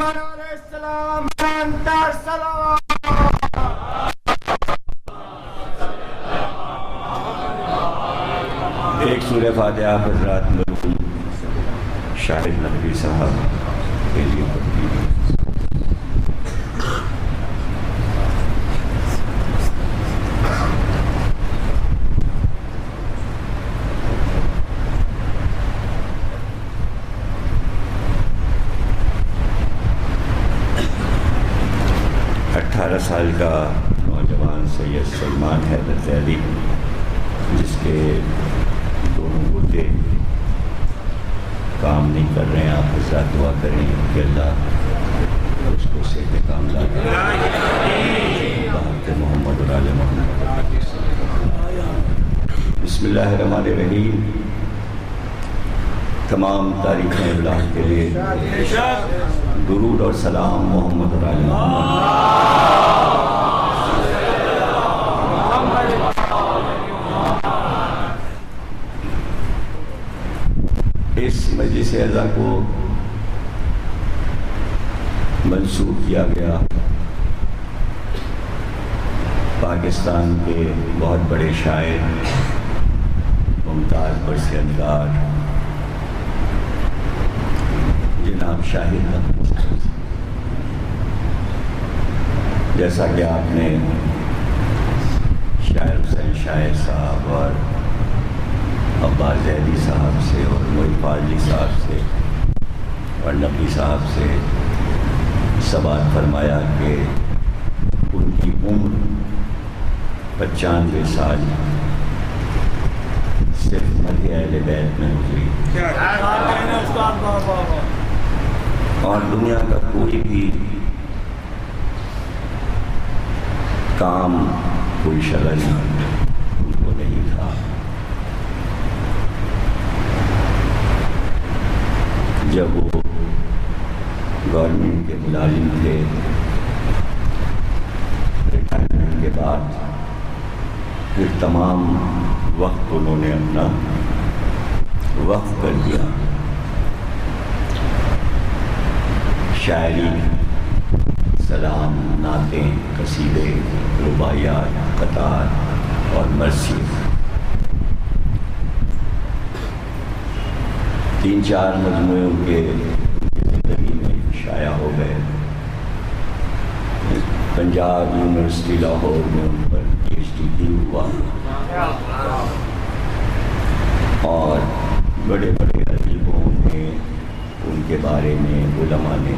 علیہ السلام انتر سلام ایک سورہ فاتحہ حضرات مرحوم شاہد نقوی صاحب کے لیے پڑھتی ہے۔ سال کا نوجوان سید سلمان حیدر ذیلی جس کے دونوں گردے کام نہیں کر رہے ہیں، آپ حضرات دعا کریں کہ اللہ اس کو صحت کام لا دے محمد اور آل محمد۔ بسم اللہ الرحمن الرحیم۔ تمام تاریخ ابلاغ کے لیے درود اور سلام محمد اور آل محمد۔ اس مجلس اعزا کو منسوخ کیا گیا پاکستان کے بہت بڑے شاعر ممتاز برسندگار جناب شاہد نقوی، جیسا کہ آپ نے شاعر حسین شاعر صاحب اور عباس زیدی صاحب سے اور موئی فاضلی صاحب سے اور نقوی صاحب سے سوال فرمایا کہ ان کی عمر 95 سال صرف مدح اہل بیت میں گزری، اور دنیا کا کوئی بھی کام کوئی شغل ان کو نہیں تھا۔ جب وہ گورنمنٹ کے ملازم تھے، ریٹائرمنٹ کے بعد پھر تمام وقت انہوں نے اپنا وقف کر دیا شاعری، سلام، نعتیں، قصیدے، رباعیات، قطعات اور مرثیے۔ 3-4 مجموعے ان کے زندگی میں شائع ہو گئے۔ پنجاب یونیورسٹی لاہور میں ان پر PhD بھی ہوا، اور بڑے بڑے ادیبوں نے ان کے بارے میں، علماء نے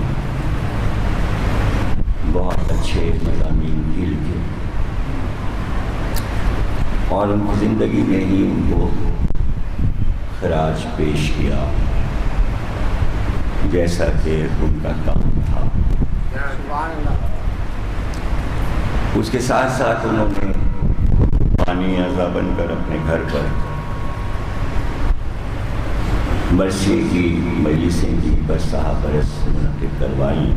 بہت اچھے مضامین بھی لکھے، اور ان کی زندگی میں ہی ان کو خراج پیش کیا جیسا کہ ان کا کام تھا۔ اس کے ساتھ ساتھ انہوں نے پانی اعضا بن کر اپنے گھر پر مرثیے کی مجلسیں کی برسہ برس منعقد کروائی،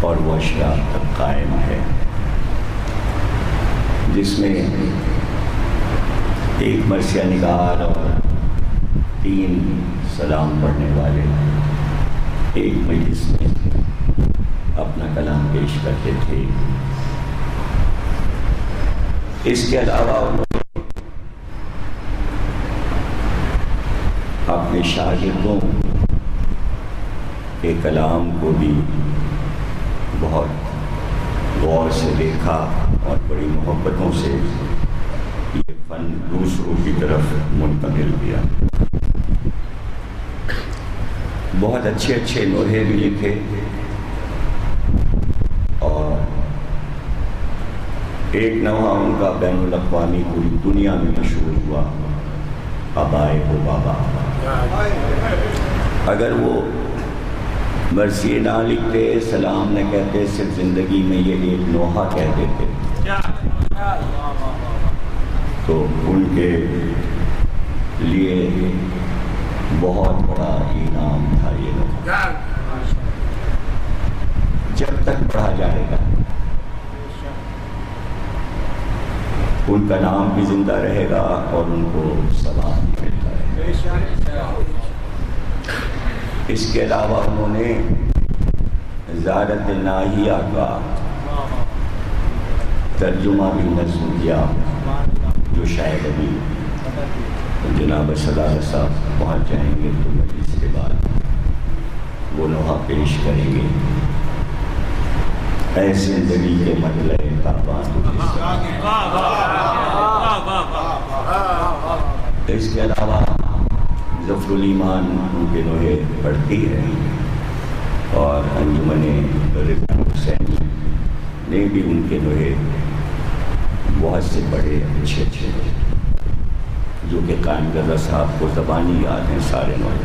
اور وہ اشراف تک قائم ہے، جس میں ایک مرثیہ نگار اور 3 سلام پڑھنے والے ایک مجلس میں اپنا کلام پیش کرتے تھے۔ اس کے علاوہ انہوں نے اپنے شاگردوں کے کلام کو بھی بہت غور سے دیکھا اور بڑی محبتوں سے یہ فن دوسروں کی طرف منتقل کیا۔ بہت اچھے اچھے نوحے بھی لکھے، اور ایک نوحہ ان کا بین الاقوامی پوری دنیا میں مشہور ہوا، آبائے ہو بابا۔ اگر وہ مرثیے نہ لکھتے، سلام نہ کہتے، صرف زندگی میں یہ ایک نوحہ کہہ دیتے، تو ان کے لیے بہت بڑا انعام تھا یہ نوحہ۔ جب تک پڑھا جائے گا ان کا نام بھی زندہ رہے گا اور ان کو ثواب بھی ملتا رہے گا۔ اس کے علاوہ انہوں نے وزارت ناہیہ کا ترجمہ بھی نظم کیا، جو شاید ابھی جناب صدر صاحب پہنچ جائیں گے تو مجلس کے بعد وہ نوحہ پیش کریں گے۔ اے زندگی کے مطلع تابان، اس کے علاوہ ظفر الایمان ان کے نوحے پڑھتی ہے، اور انجمن رضوان حسینی نے بھی ان کے نوحے بہت سے بڑے اچھے جو کہ قائم گرہ صاحب کو زبانی یاد ہیں سارے نوحے،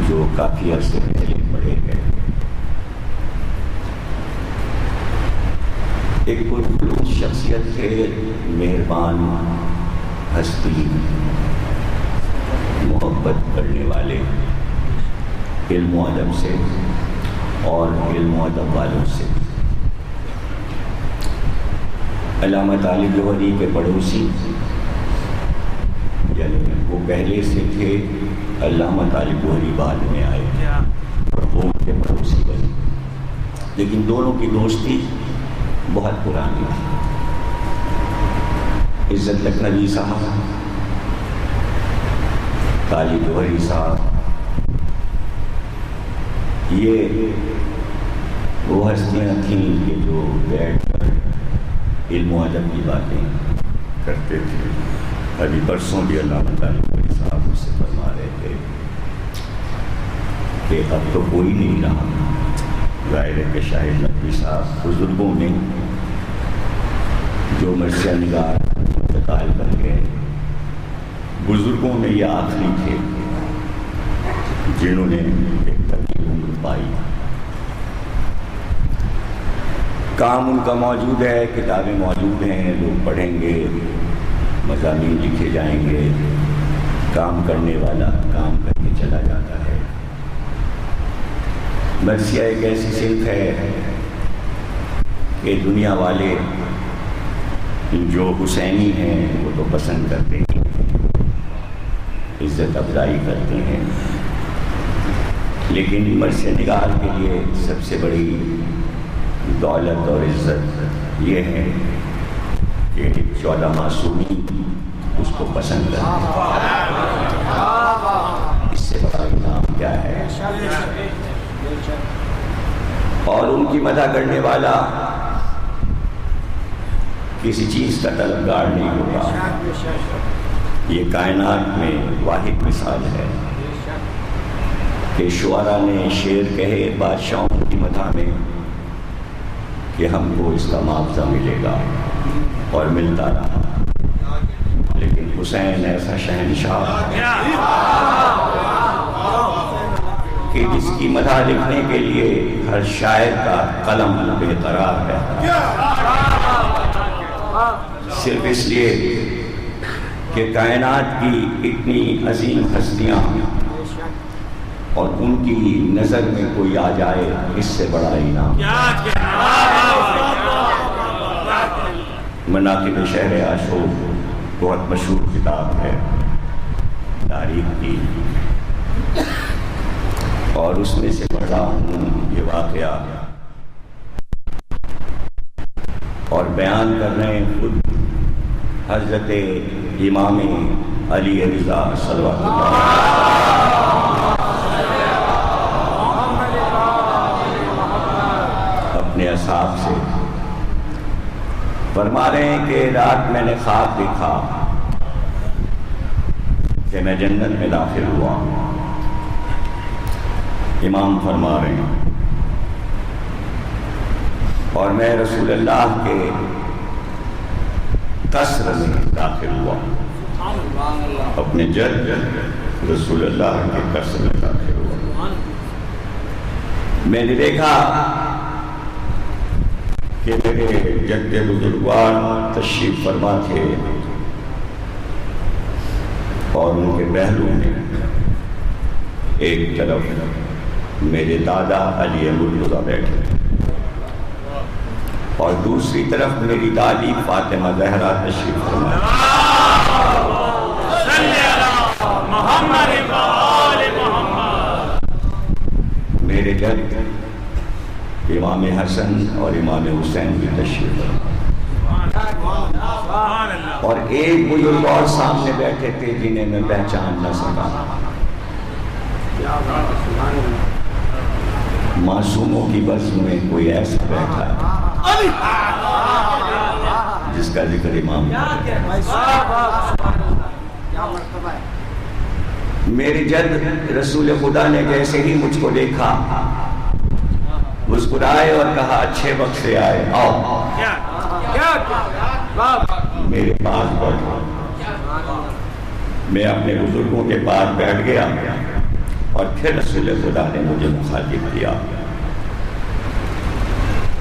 جو کافی عرصے پہلے پڑھے گئے۔ ایک پرخلوص شخصیت تھے، مہربان، ہستی، محبت کرنے والے، علم و ادب سے اور علم و ادب والوں سے۔ علامہ طالب جوہری کے پڑوسی، یعنی وہ پہلے سے تھے، علامہ طالب جوہری بعد میں آئے اور وہ ان کے پڑوسی بنے، لیکن دونوں کی دوستی بہت پرانی تھی۔ عزت لکھنوی صاحب، طالب جوہری صاحب، یہ وہ ہستیاں تھیں کہ جو بیٹھ کر علم و ادب کی باتیں کرتے تھے۔ ابھی برسوں بھی علامہ طالب جوہری صاحب اس سے فرما رہے تھے کہ اب تو کوئی نہیں رہا۔ ظاہر ہے کہ شاہد نقوی صاحب بزرگوں نے جو مرثیہ نگار انتقال کر گئے، بزرگوں میں یہ آخری تھے جنہوں نے ایک طویل عمر پائی۔ کام ان کا موجود ہے، کتابیں موجود ہیں، لوگ پڑھیں گے، مضامین لکھے جائیں گے، کام کرنے والا کام کر کے چلا جاتا ہے۔ مرثیہ ایک ایسی صنف ہے کہ دنیا والے جو حسینی ہیں وہ تو پسند کرتے ہیں، عزت افزائی کرتے ہیں، لیکن مرثیہ نگار کے لیے سب سے بڑی دولت اور عزت یہ ہے کہ 14 معصومین اس کو پسند کرتے ہیں۔ اس سے بڑا انعام کیا ہے؟ اور ان کی مدح کرنے والا کسی چیز کا طلبگار نہیں ہوگا۔ یہ کائنات میں واحد مثال ہے کہ شعراء نے شعر کہے بادشاہوں کی مدح میں کہ ہم کو اس کا معاوضہ ملے گا، اور ملتا رہا، لیکن حسین ایسا شہنشاہ کہ جس کی مدح لکھنے کے لیے ہر شاعر کا قلم بے قرار ہے، صرف اس لیے کہ کائنات کی اتنی عظیم ہستیاں اور ان کی نظر میں کوئی آ جائے، اس سے بڑا انعام۔ مناقب شہر عاشور بہت مشہور کتاب ہے تاریخ کی، اور اس میں سے پڑھا ہوں یہ واقعہ، اور بیان کر رہے ہیں خود حضرت امام علی رضا صلوات اللہ اپنے اصحاب سے فرما رہے ہیں کہ رات میں نے خواب دیکھا کہ میں جنت میں داخل ہوا۔ امام فرما رہے ہیں اور میں رسول اللہ کے قصر میں داخل ہوا، اپنے جد رسول اللہ کے قصر میں داخل ہوا۔ میں نے دیکھا کہ میرے جد بزرگوار تشریف فرما تھے، اور ان کے پہلو میں ایک طرف میرے دادا علی مرتضیٰ بیٹھے اور دوسری طرف میری دادی فاطمہ زہرا تشریف فرما۔ میرے جد امام حسن اور امام حسین بھی تشریف لائے، اور ایک بزرگ اور سامنے بیٹھے تھے جنہیں میں پہچان نہ سکا۔ معصوموں کی بزم میں کوئی ایسا بیٹھا ہے جس کا ذکر امام میرے جد رسول خدا نے جیسے ہی مجھ کو دیکھا مسکرائے اور کہا اچھے وقت سے آئے، آؤ میرے پاس بیٹھو۔ میں اپنے بزرگوں کے پاس بیٹھ گیا اور پھر رسول خدا نے مجھے مخاطب کیا،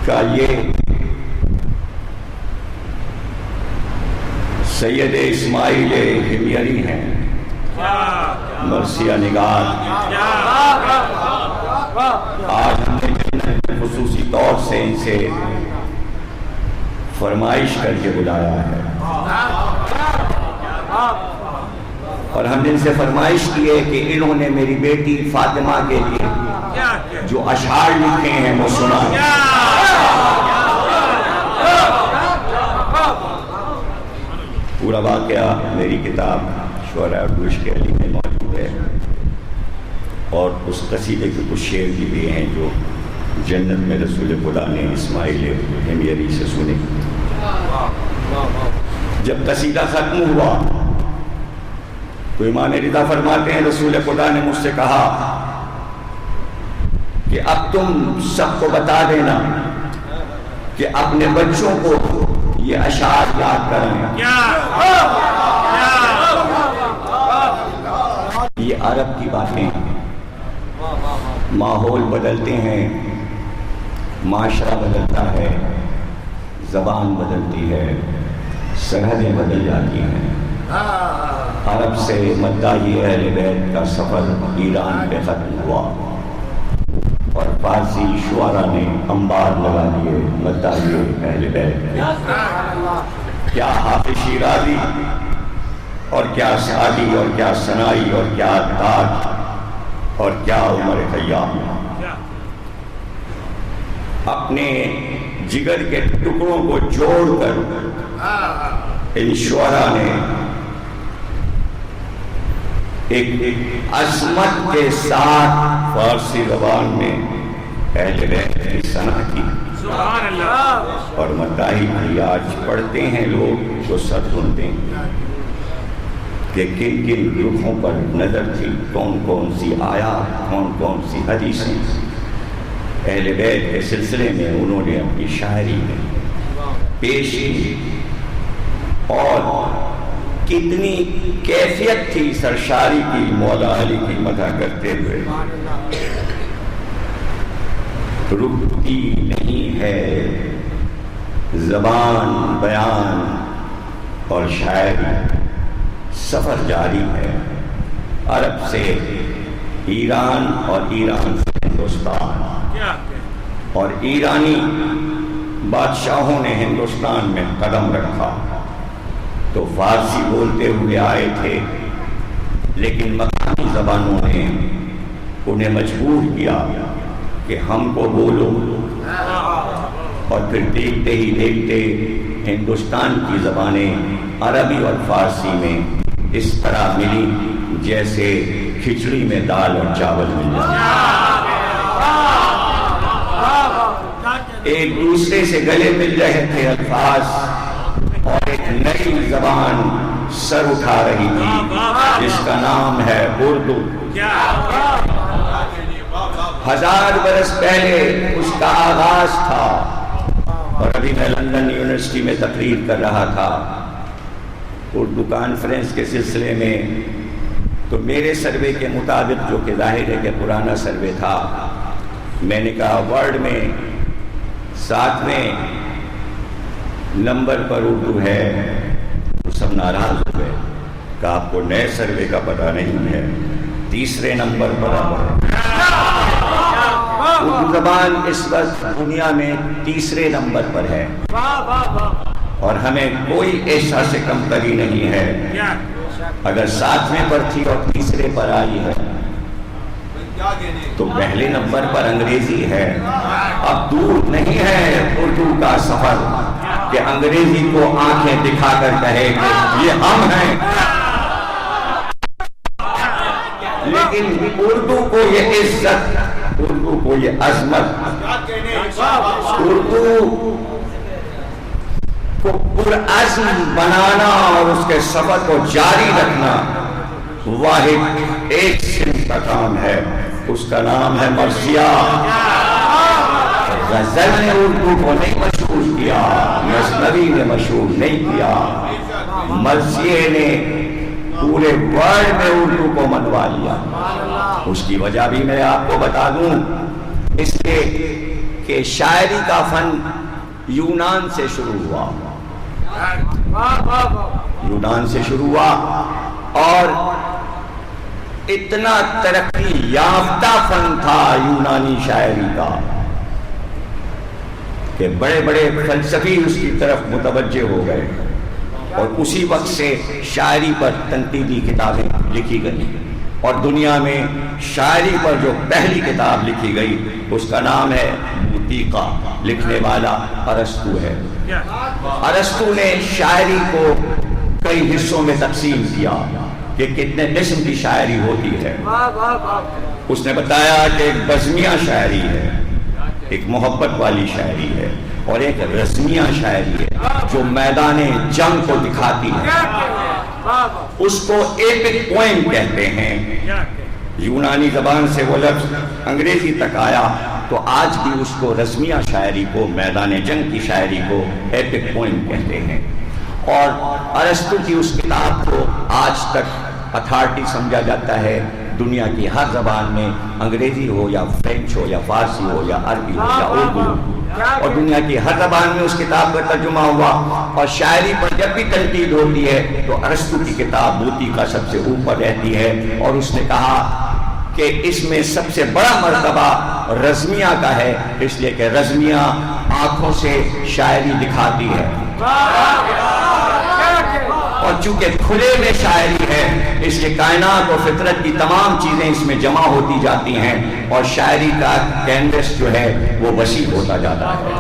کہا یہ سید اسماعیل حمیری ہیں، مرثیہ نگار۔ آج ہم نے خصوصی طور سے ان سے فرمائش کر کے بلایا ہے، اور ہم نے ان سے فرمائش کی ہے کہ انہوں نے میری بیٹی فاطمہ کے لیے جو اشعار لکھے ہیں وہ سنائیں۔ پورا واقعہ میری کتاب شعراء عشق علی میں موجود ہے، اور اس قصیدے کے کچھ شعر بھی ہیں جو جنت میں رسول خدا نے اسماعیل حمیری سے سنے۔ جب قصیدہ ختم ہوا تو امام رضا فرماتے ہیں رسول خدا نے مجھ سے کہا کہ اب تم سب کو بتا دینا کہ اپنے بچوں کو یہ اشعار یاد کریں۔ یہ عرب کی باتیں، ماحول بدلتے ہیں، معاشرہ بدلتا ہے، زبان بدلتی ہے، سرحدیں بدل جاتی ہیں۔ عرب سے مدعی اہل بیت کا سفر ایران پہ ختم ہوا، اور فارسی شعراء نے انبار لگا دیے مدعی اہل بیت پہ۔ کیا حافظ شیرازی اور کیا سعدی اور کیا ثنائی اور کیا تاج اور کیا عمر خیام، اپنے جگر کے ٹکڑوں کو جوڑ کر ان شعراء نے ایک عظمت کے ساتھ فارسی زبان میں اہل بیت کی ثنا کی، اور مداحی بھی آج پڑھتے ہیں لوگ جو سر سنتے ہیں کہ کن کن رخوں پر نظر تھی، کون کون سی آیات، کون کون سی حدیثیں اہل بیت کے سلسلے میں انہوں نے اپنی شاعری میں پیش کی، اور کتنی کیفیت تھی سرشاری کی مولا علی کی مدح کرتے ہوئے۔ رکتی نہیں ہے زبان بیان اور شاعری، سفر جاری ہے عرب سے ایران اور ایران سے ہندوستان، اور ایرانی بادشاہوں نے ہندوستان میں قدم رکھا تو فارسی بولتے ہوئے آئے تھے، لیکن مقامی زبانوں نے انہیں مجبور کیا کہ ہم کو بولو، اور پھر دیکھتے ہی دیکھتے ہندوستان کی زبانیں عربی اور فارسی میں اس طرح ملی جیسے کھچڑی میں دال اور چاول مل جاتے، ایک دوسرے سے گلے مل رہے تھے الفاظ، اور ایک نئی زبان سر اٹھا رہی تھی جس کا نام ہے اردو۔ 1000 برس پہلے اس کا آغاز تھا، اور ابھی میں لندن یونیورسٹی میں تقریر کر رہا تھا اردو کانفرنس کے سلسلے میں، تو میرے سروے کے مطابق، جو کہ ظاہر ہے کہ پرانا سروے تھا، میں نے کہا ورلڈ میں 7ویں نمبر پر اردو ہے، تو سب ناراض ہو گئے، کہ آپ کو نئے سروے کا پتہ نہیں ہے، 3رے نمبر پر اب ہے۔ اردو زبان اس وقت دنیا میں 3رے نمبر پر ہے، اور ہمیں کوئی احساس کمتری نہیں ہے اگر 7ویں پر تھی اور 3رے پر آئی ہے۔ تو پہلے نمبر پر انگریزی ہے. اب دور نہیں ہے اردو کا سفر کہ انگریزی کو آنکھیں دکھا کر کہے کہ یہ ہم ہیں، لیکن اردو کو یہ عزت، اردو کو یہ عظمت، اردو کو پرعزم بنانا اور اس کے سفر کو جاری رکھنا واحد ایک صنف کا کام ہے. اس کا نام ہے مرثیہ. غزل نے اردو کو نہیں مشہور کیا، مثنوی نے مشہور نہیں کیا، مرثیے نے پورے ورلڈ میں اردو کو منوا لیا. اس کی وجہ بھی میں آپ کو بتا دوں، اس لیے کہ شاعری کا فن یونان سے شروع ہوا، یونان سے شروع ہوا اور اتنا ترقی یافتہ فن تھا یونانی شاعری کا کہ بڑے بڑے فلسفی اس کی طرف متوجہ ہو گئے، اور اسی وقت سے شاعری پر تنقیدی کتابیں لکھی گئی. اور دنیا میں شاعری پر جو پہلی کتاب لکھی گئی اس کا نام ہے موسیقی، لکھنے والا ارسطو ہے. ارسطو نے شاعری کو کئی حصوں میں تقسیم کیا کہ کتنے قسم کی شاعری ہوتی ہے. اس نے بتایا کہ ایک بزمیہ شاعری ہے، ایک محبت والی شاعری ہے، اور ایک رزمیہ شاعری ہے جو میدان جنگ کو دکھاتی ہے. اس کو ایپک پوئم کہتے ہیں. یونانی زبان سے وہ لفظ انگریزی تک آیا تو آج بھی اس کو رزمیہ شاعری کو، میدان جنگ کی شاعری کو ایپک پوئم کہتے ہیں. اور ارسطو کی اس کتاب کو آج تک اتھارٹی سمجھا جاتا ہے دنیا کی ہر زبان میں، انگریزی ہو یا فرینچ ہو یا فارسی ہو یا عربی ہو یا اردو ہو، اور دنیا کی ہر زبان میں اس کتاب کا ترجمہ ہوا. اور شاعری پر جب بھی تنقید ہوتی ہے تو ارسطو کی کتاب موسیقی سب سے اوپر رہتی ہے. اور اس نے کہا کہ اس میں سب سے بڑا مرتبہ رزمیہ کا ہے، اس لیے کہ رزمیہ آنکھوں سے شاعری دکھاتی ہے، اور چونکہ کھلے میں شاعری ہے اس لیے کائنات و فطرت کی تمام چیزیں اس میں جمع ہوتی جاتی ہیں، اور شاعری کا کینوس جو ہے وہ وسیع ہوتا جاتا ہے.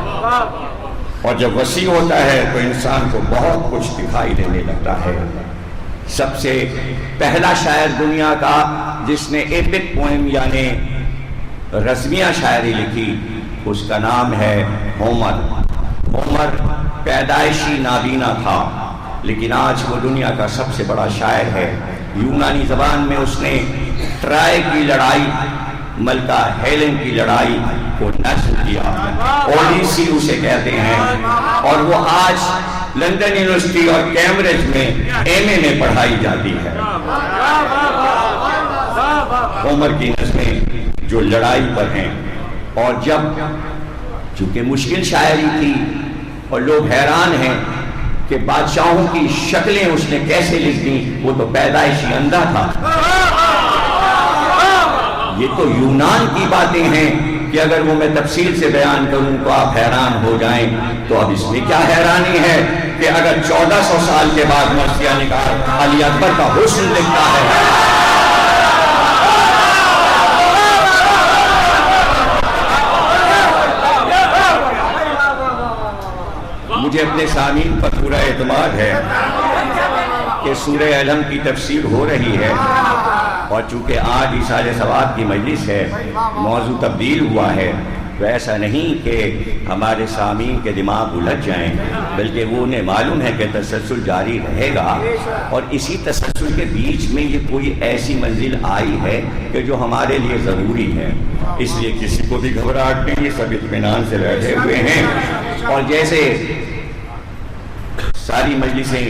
اور جب وسیع ہوتا ہے تو انسان کو بہت کچھ دکھائی دینے لگتا ہے. سب سے پہلا شاعر دنیا کا جس نے ایپک پوئم یعنی رزمیہ شاعری لکھی اس کا نام ہے ہومر. ہومر پیدائشی نابینا تھا لیکن آج وہ دنیا کا سب سے بڑا شاعر ہے. یونانی زبان میں اس نے ٹرائے کی لڑائی، ملکہ ہیلن کی لڑائی کو نشر کیا. اوڈیسی اسے کہتے ہیں، اور وہ آج لندن یونیورسٹی اور کیمبرج میں ایم.اے. میں پڑھائی جاتی ہے. ہومر کی نظمیں جو لڑائی پر ہیں، اور جب چونکہ مشکل شاعری تھی اور لوگ حیران ہیں کہ بادشاہوں کی شکلیں اس نے کیسے لکھ دیں، وہ تو پیدائشی اندھا تھا. یہ تو یونان کی باتیں ہیں کہ اگر وہ میں تفصیل سے بیان کروں تو آپ حیران ہو جائیں. تو اب اس میں کیا حیرانی ہے کہ اگر 1400 سال کے بعد مرثیہ نے کہا علی اکبر کا حسن لکھتا ہے. مجھے اپنے سامعین پر پورا اعتماد ہے کہ سورہ الحم کی تفسیر ہو رہی ہے، اور چونکہ آج ایصال ثواب کی مجلس ہے، موضوع تبدیل ہوا ہے، تو ایسا نہیں کہ ہمارے سامعین کے دماغ الجھ جائیں، بلکہ وہ انہیں معلوم ہے کہ تسلسل جاری رہے گا. اور اسی تسلسل کے بیچ میں یہ کوئی ایسی منزل آئی ہے کہ جو ہمارے لیے ضروری ہے. اس لیے کسی کو بھی گھبراہٹ نہیں، یہ سب اطمینان سے بیٹھے ہوئے ہیں. اور جیسے ساری مجلسیں،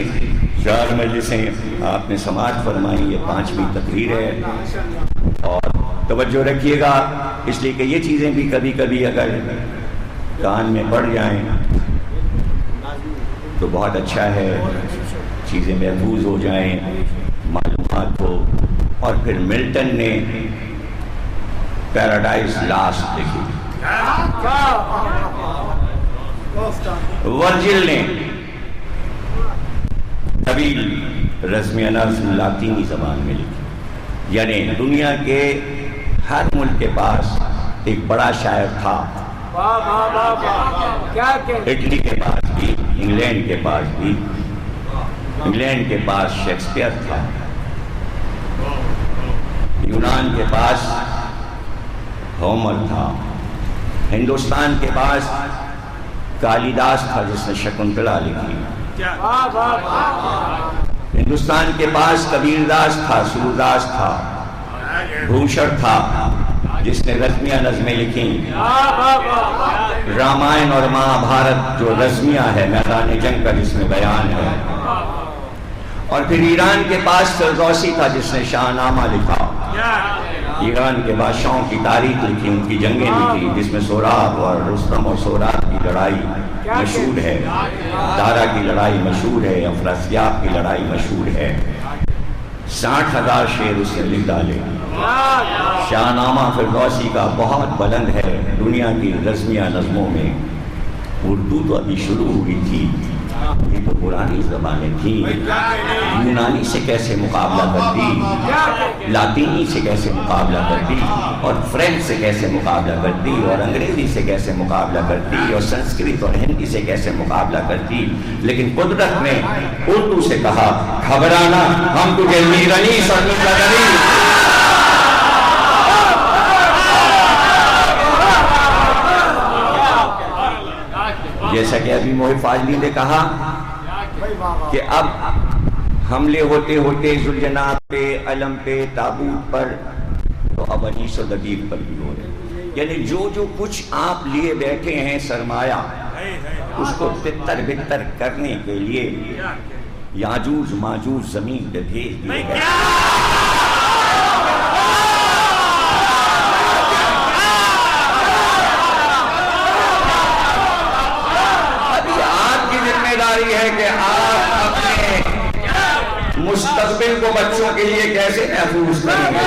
4 مجلسیں آپ نے سماعت فرمائی، یہ 5ویں تقریر ہے. اور توجہ رکھیے گا اس لیے کہ یہ چیزیں بھی کبھی کبھی اگر کان میں پڑ جائیں تو بہت اچھا ہے، چیزیں محفوظ ہو جائیں، معلومات ہو. اور پھر ملٹن نے پیراڈائز لاسٹ لکھی، ورجل نے طویل رزمیہ نظم لاطینی زبان میں لکھی. یعنی دنیا کے ہر ملک کے پاس ایک بڑا شاعر تھا. اٹلی کے پاس بھی, انگلینڈ کے پاس بھی. انگلینڈ کے پاس شیکسپیئر تھا, یونان کے پاس ہومر تھا, ہندوستان کے پاس کالیداس تھا جس نے شکنتلا لکھی, ہندوستان کے پاس کبیر داس تھا, سورداس تھا, بھوشر تھا جس نے رزمیہ نظمیں لکھیں, رامائن اور مہابھارت جو رزمیہ ہے میدان جنگ کا جس میں بیان ہے, اور پھر ایران کے پاس فردوسی تھا جس نے شاہ نامہ لکھا, ایران کے بادشاہوں کی تاریخ لکھی, ان کی جنگیں لکھی جس میں سوراب اور رستم اور سوراب کی لڑائی مشہور ہے, دارا کی لڑائی مشہور ہے, افراسیاب کی لڑائی مشہور ہے. 60,000 شعر اس نے لکھ ڈالے. شاہ نامہ فردوسی کا بہت بلند ہے. دنیا کی رزمیہ نظموں میں اردو تو ابھی شروع ہوئی تھی, یہ تو پرانی زبانیں تھیں. یونانی سے کیسے مقابلہ کرتی, لاطینی سے کیسے مقابلہ کرتی, اور فرینچ سے کیسے مقابلہ کرتی, اور انگریزی سے کیسے مقابلہ کرتی, اور سنسکرت اور ہندی سے کیسے مقابلہ کرتی. لیکن قدرت نے اردو سے کہا گھبرانا, ہم تجھے میرنیس اور جیسا کہ ابھی محب فاضلی نے کہا کہ اب حملے ہوتے ہوتے ذوالجناح پہ, علم پہ, تابوت پر, تو اب انیس و دقیق پر بھی ہو رہے. یعنی جو کچھ آپ لیے بیٹھے ہیں سرمایہ, اس کو تتر بتر کرنے کے لیے یاجوج ماجوج زمین پہ بھیج دیے گئے. ہے کہ آپ اپنے مستقبل کو بچوں کے لیے کیسے محفوظ کریں گے.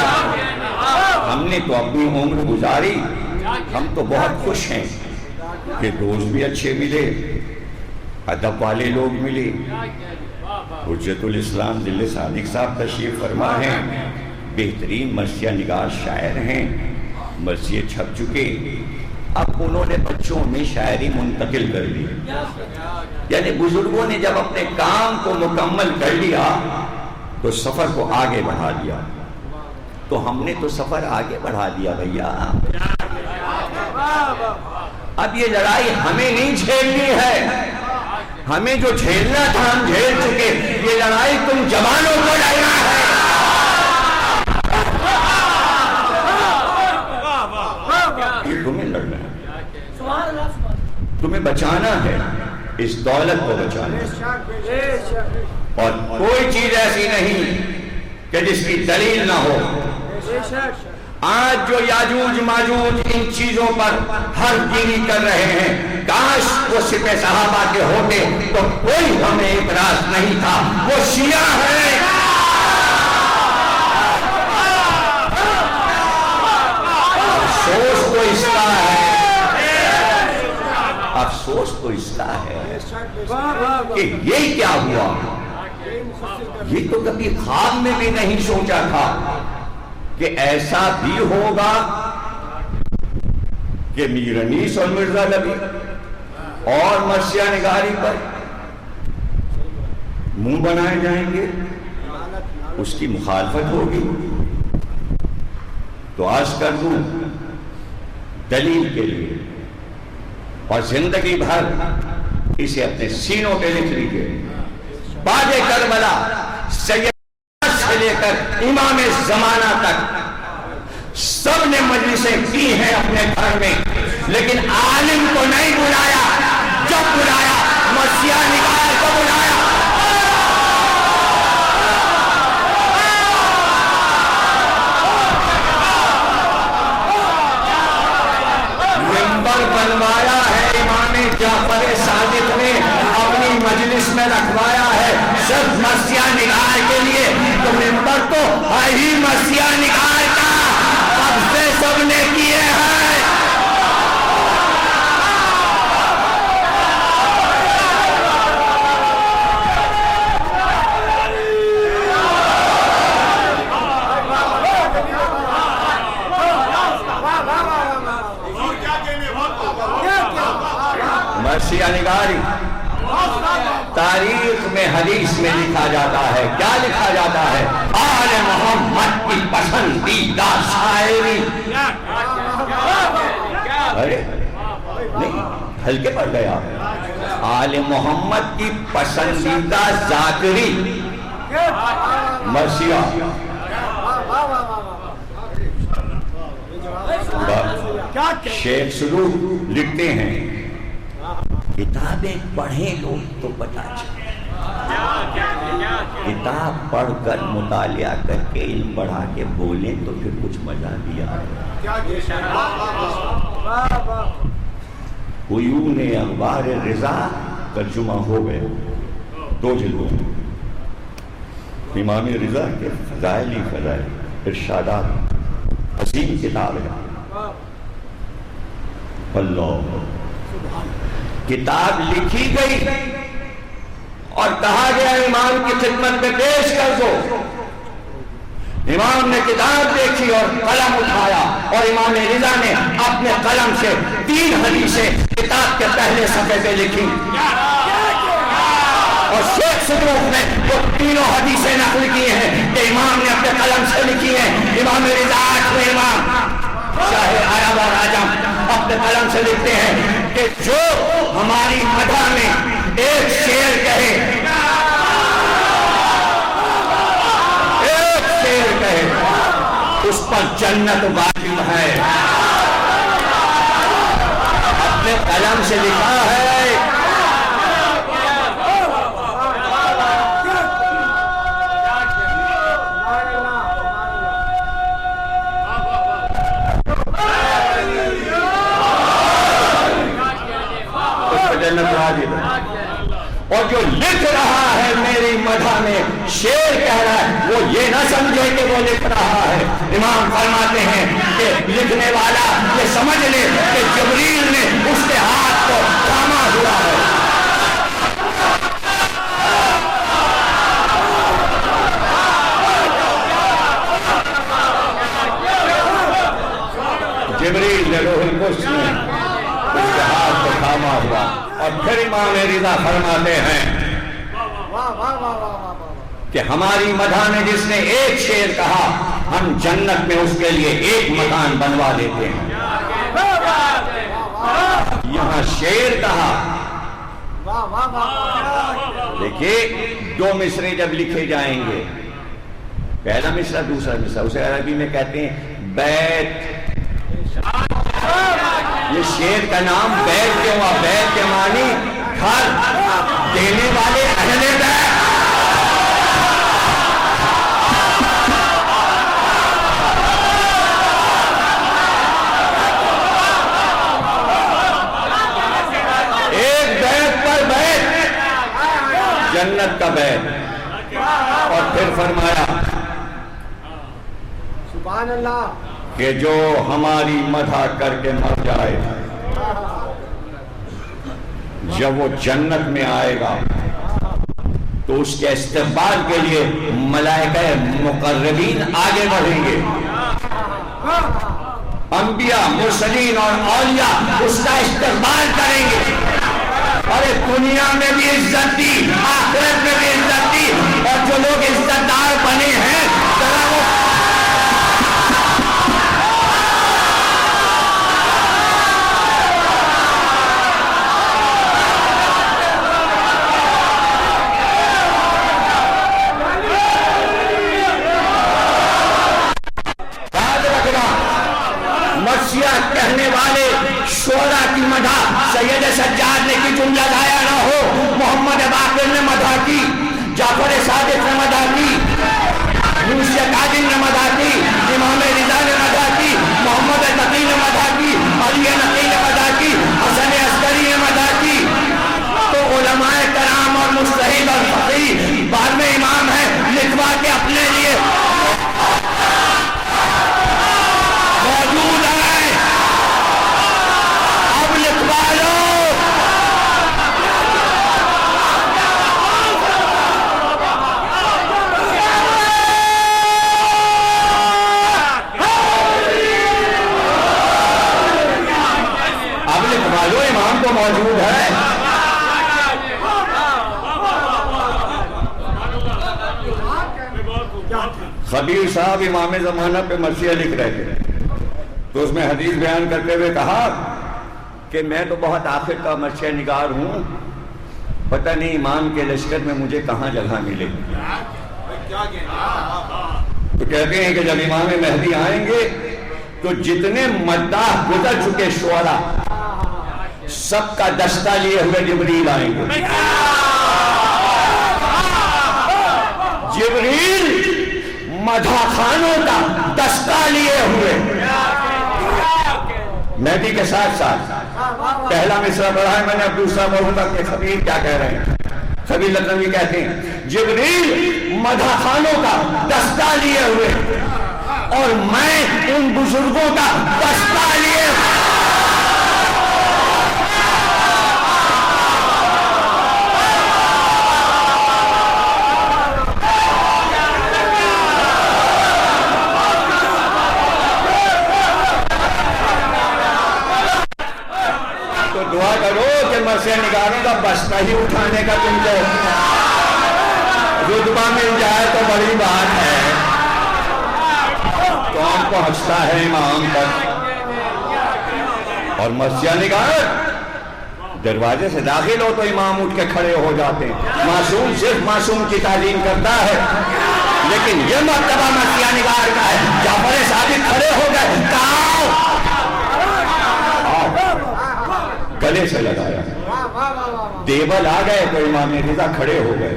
ہم نے تو اپنی عمر گزاری, ہم تو بہت خوش ہیں کہ دوست بھی اچھے ملے, ادب والے لوگ ملے. حجت الاسلام دل صادق صاحب تشریف فرما ہیں, بہترین مرثیہ نگار شاعر ہیں, مرثیے چھپ چکے. اب انہوں نے بچوں میں شاعری منتقل کر لی. یعنی بزرگوں نے جب اپنے کام کو مکمل کر لیا تو سفر کو آگے بڑھا دیا. تو ہم نے تو سفر آگے بڑھا دیا بھیا. اب یہ لڑائی ہمیں نہیں جھیلنی ہے, ہمیں جو جھیلنا تھا ہم جھیل چکے. یہ لڑائی تم جوانوں کو لڑنا ہے. یہ تمہیں لڑنا ہے, تمہیں بچانا ہے, اس دولت کو بچانا ہے. اور کوئی چیز ایسی نہیں کہ جس کی دلیل نہ ہو. آج جو یاجوج ماجوج ان چیزوں پر ہر گیری کر رہے ہیں, کاش وہ سپہ صحابہ کے ہوتے تو کوئی ہمیں اعتراض نہیں تھا. وہ شیعہ ہے. افسوس تو اس کا ہے, افسوس تو اس کا ہے کہ یہ کیا ہوا. یہ تو کبھی خواب میں بھی نہیں سوچا تھا کہ ایسا بھی ہوگا کہ میر انیس اور مرزا نبی اور مرثیہ نگاری پر منہ بنائے جائیں گے, اس کی مخالفت ہوگی. تو آج کر دوں دلیل کے لیے, اور زندگی بھر اسے اپنے سینوں پہ لکھ لیجیے. بعد کربلا سید سے لے کر امام زمانہ تک سب نے مجلسیں کی ہیں اپنے گھر میں, لیکن عالم کو نہیں بلایا. جب بلایا مرثیہ نگار کو بلایا. منبر بنوایا ہے امام جعفر صادق نے, اپنی مجلس میں رکھوایا ہے صرف مرثیہ نگار کے لیے. تو منبر تو ہے ہی مرثیہ نگار کا, قبضے سب نے کیے ہیں. وفاداری تاریخ میں حدیث میں لکھا جاتا ہے. کیا لکھا جاتا ہے؟ آل محمد کی پسندیدہ شاعری. ارے نہیں ہلکے پڑ گئے آپ. آل محمد کی پسندیدہ ذاکری مرثیہ. شیخ سلوک لکھتے ہیں کتابیں پڑھیں لوگ تو پتہ چلے. کتاب پڑھ کر مطالعہ کر کے علم بڑھا کے بولیں تو پھر کچھ مزہ بھی آئے. عیون اخبار رضا ترجمہ ہو گئے 2 جلدوں میں. امام رضا کے فضائل ہی فضائل ارشادات عظیم کتاب ہے. اللہ کتاب لکھی گئی اور کہا گیا امام کی خدمت میں پیش کر دو. امام نے کتاب دیکھی اور قلم اٹھایا اور امام رضا نے اپنے قلم سے 3 حدیثیں کتاب کے پہلے صفحے پہ لکھی اور شیخ صدوق نے وہ 3 حدیثیں نقل کی ہیں کہ امام نے اپنے قلم سے لکھی ہیں. امام رضا 8ویں امام چاہے عرب اور عجم اپنے قلم سے لکھتے ہیں کہ جو ہماری مدح میں ایک شعر کہے اس پر جنت واجب ہے. اپنے قلم سے لکھا ہے. جنت واجب ہے. اور جو لکھ رہا ہے میری مدح میں شعر کہہ رہا ہے وہ یہ نہ سمجھے کہ وہ لکھ رہا ہے. امام فرماتے ہیں کہ لکھنے والا یہ سمجھ لے کہ جبریل نے اس کے ہاتھ کو تھاما ہوا ہے. جبریل نے روح القدس نے اس کے ہاتھ کو تھاما ہوا. اور پھر امام رضا فرماتے ہیں کہ ہماری مدح میں جس نے ایک شعر کہا ہم جنت میں اس کے لیے ایک مکان بنوا دیتے ہیں. یہاں شعر کہا. دیکھیے 2 مصرے جب لکھے جائیں گے پہلا مصرع دوسرا مصرع اسے عربی میں کہتے ہیں بیت. یہ شعر کا نام بیت کیوں ہوا؟ بیت کے معنی گھر دینے والے اہل بیت. ایک بیت پر بیت جنت کا بیت. اور پھر فرمایا سبحان اللہ کہ جو ہماری مدح کر کے مر جائے جب وہ جنت میں آئے گا تو اس کے استقبال کے لیے ملائکہ مقربین آگے بڑھیں گے. انبیاء مرسلین اور اولیاء اس کا استقبال کریں گے. ارے دنیا میں بھی عزت دی آخرت میں بھی عزت دی. اور جو لوگ عزت دار بنے ہیں ذرا وہ کہنے والے شعراء کی مدح سید سجاد نے کی جملہ لایا نہ ہو. محمد باقر نے مدح کی, جعفر صادق نے مدح کی, موسی کاظم نے مدح کی, امام رضا نے مدح کی, محمد تقی نے مدح کی, علی نقی نے مدح کی, حسن عسکری نے مدح کی. تو علماء کرام اور مجتہد اور فقیہ بعد میں امام ہیں لکھوا کے اپنے لیے موجود ہیں. اب لکھوا لو. خبیر صاحب امام زمانہ پہ مرثیہ لکھ رہے تھے، تو اس میں حدیث بیان کرتے ہوئے کہا کہ میں تو بہت آخر کا مرثیہ نگار ہوں، پتہ نہیں امام کے لشکر میں مجھے کہاں جگہ ملے گی۔ تو کہتے ہیں کہ جب امام مہدی آئیں گے تو جتنے مداح گزر چکے شعراء سب کا دستہ لیے ہوئے جبریل آئیں گے۔ جبریل مداح خانوں کا دستہ لیے ہوئے مہدی کے ساتھ ساتھ پہلا مصرع پڑھا ہے میں نے، اب دوسرا پڑھوں گا کہ خبیر کیا کہہ رہے ہیں۔ خبیر لکھنوی کہتے ہیں جبریل مداح خانوں کا دستہ لیے ہوئے اور میں ان بزرگوں کا دستہ لیے تو دعا کرو کہ مرثیہ نگاروں کا بستہ ہی اٹھانے کا تم کو رتبہ مل جائے تو بڑی بات ہے۔ کون پہنچتا ہے امام تک؟ اور مرثیہ نگار دروازے سے داخل ہو تو امام اٹھ کے کھڑے ہو جاتے ہیں۔ معصوم صرف معصوم کی تعلیم کرتا ہے، لیکن یہ مرتبہ مرثیہ نگار کا ہے۔ جعفر صادق کھڑے ہو گئے، کہاں گلے سے لگایا، دیوال آ گئے تو امام رضا کھڑے ہو گئے،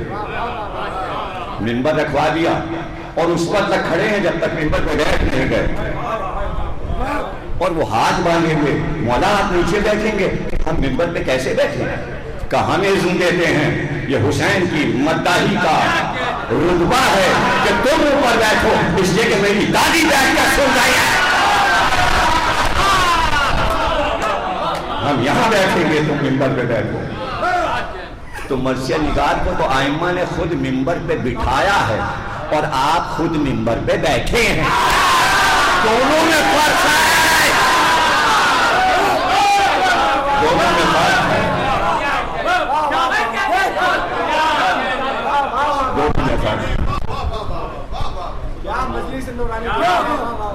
منبر رکھوا دیا اور اس وقت تک کھڑے ہیں جب تک منبر پہ بیٹھ نہیں گئے، اور وہ ہاتھ باندھے ہوئے، مولا آپ نیچے بیٹھیں گے، ہم منبر پہ کیسے بیٹھیں؟ کہاں میں عزم دیتے ہیں یہ حسین کی مداحی کا رتبہ ہے کہ تم اوپر بیٹھو، اس لیے کہ میری دادی بیٹھ کر سن رہی ہے، ہم یہاں بیٹھیں گے تم منبر پہ بیٹھو۔ تو مرثیہ نگار کو تو ائمہ نے خود منبر پہ بٹھایا ہے اور آپ خود منبر پہ بیٹھے ہیں، دونوں میں فرق ہے، دونوں میں فرق ہے، دونوں میں فرق ہے۔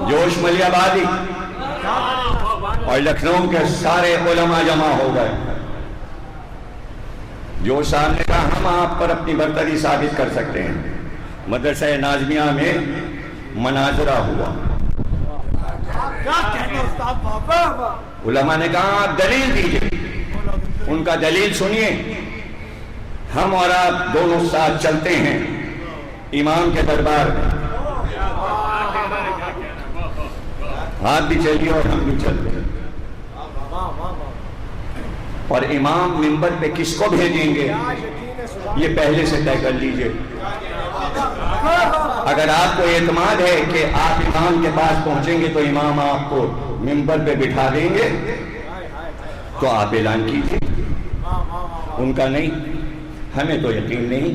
جوش ملیح آبادی اور لکھنؤ کے سارے علماء جمع ہو گئے۔ جو صاحب نے کہا ہم آپ پر اپنی برتری ثابت کر سکتے ہیں۔ مدرسہ ناظمیہ میں مناظرہ ہوا، علماء نے کہا آپ دلیل دیجئے، ان کا دلیل سنیے، ہم اور آپ دونوں ساتھ چلتے ہیں امام کے دربار میں، آپ بھی چلیے اور ہم بھی چلتے ہیں، اور امام منبر پہ کس کو بھیجیں گے یہ پہلے سے طے کر لیجئے۔ اگر آپ کو اعتماد ہے کہ آپ امام کے پاس پہنچیں گے تو امام آپ کو منبر پہ بٹھا دیں گے تو آپ اعلان کیجئے، ان کا نہیں، ہمیں تو یقین نہیں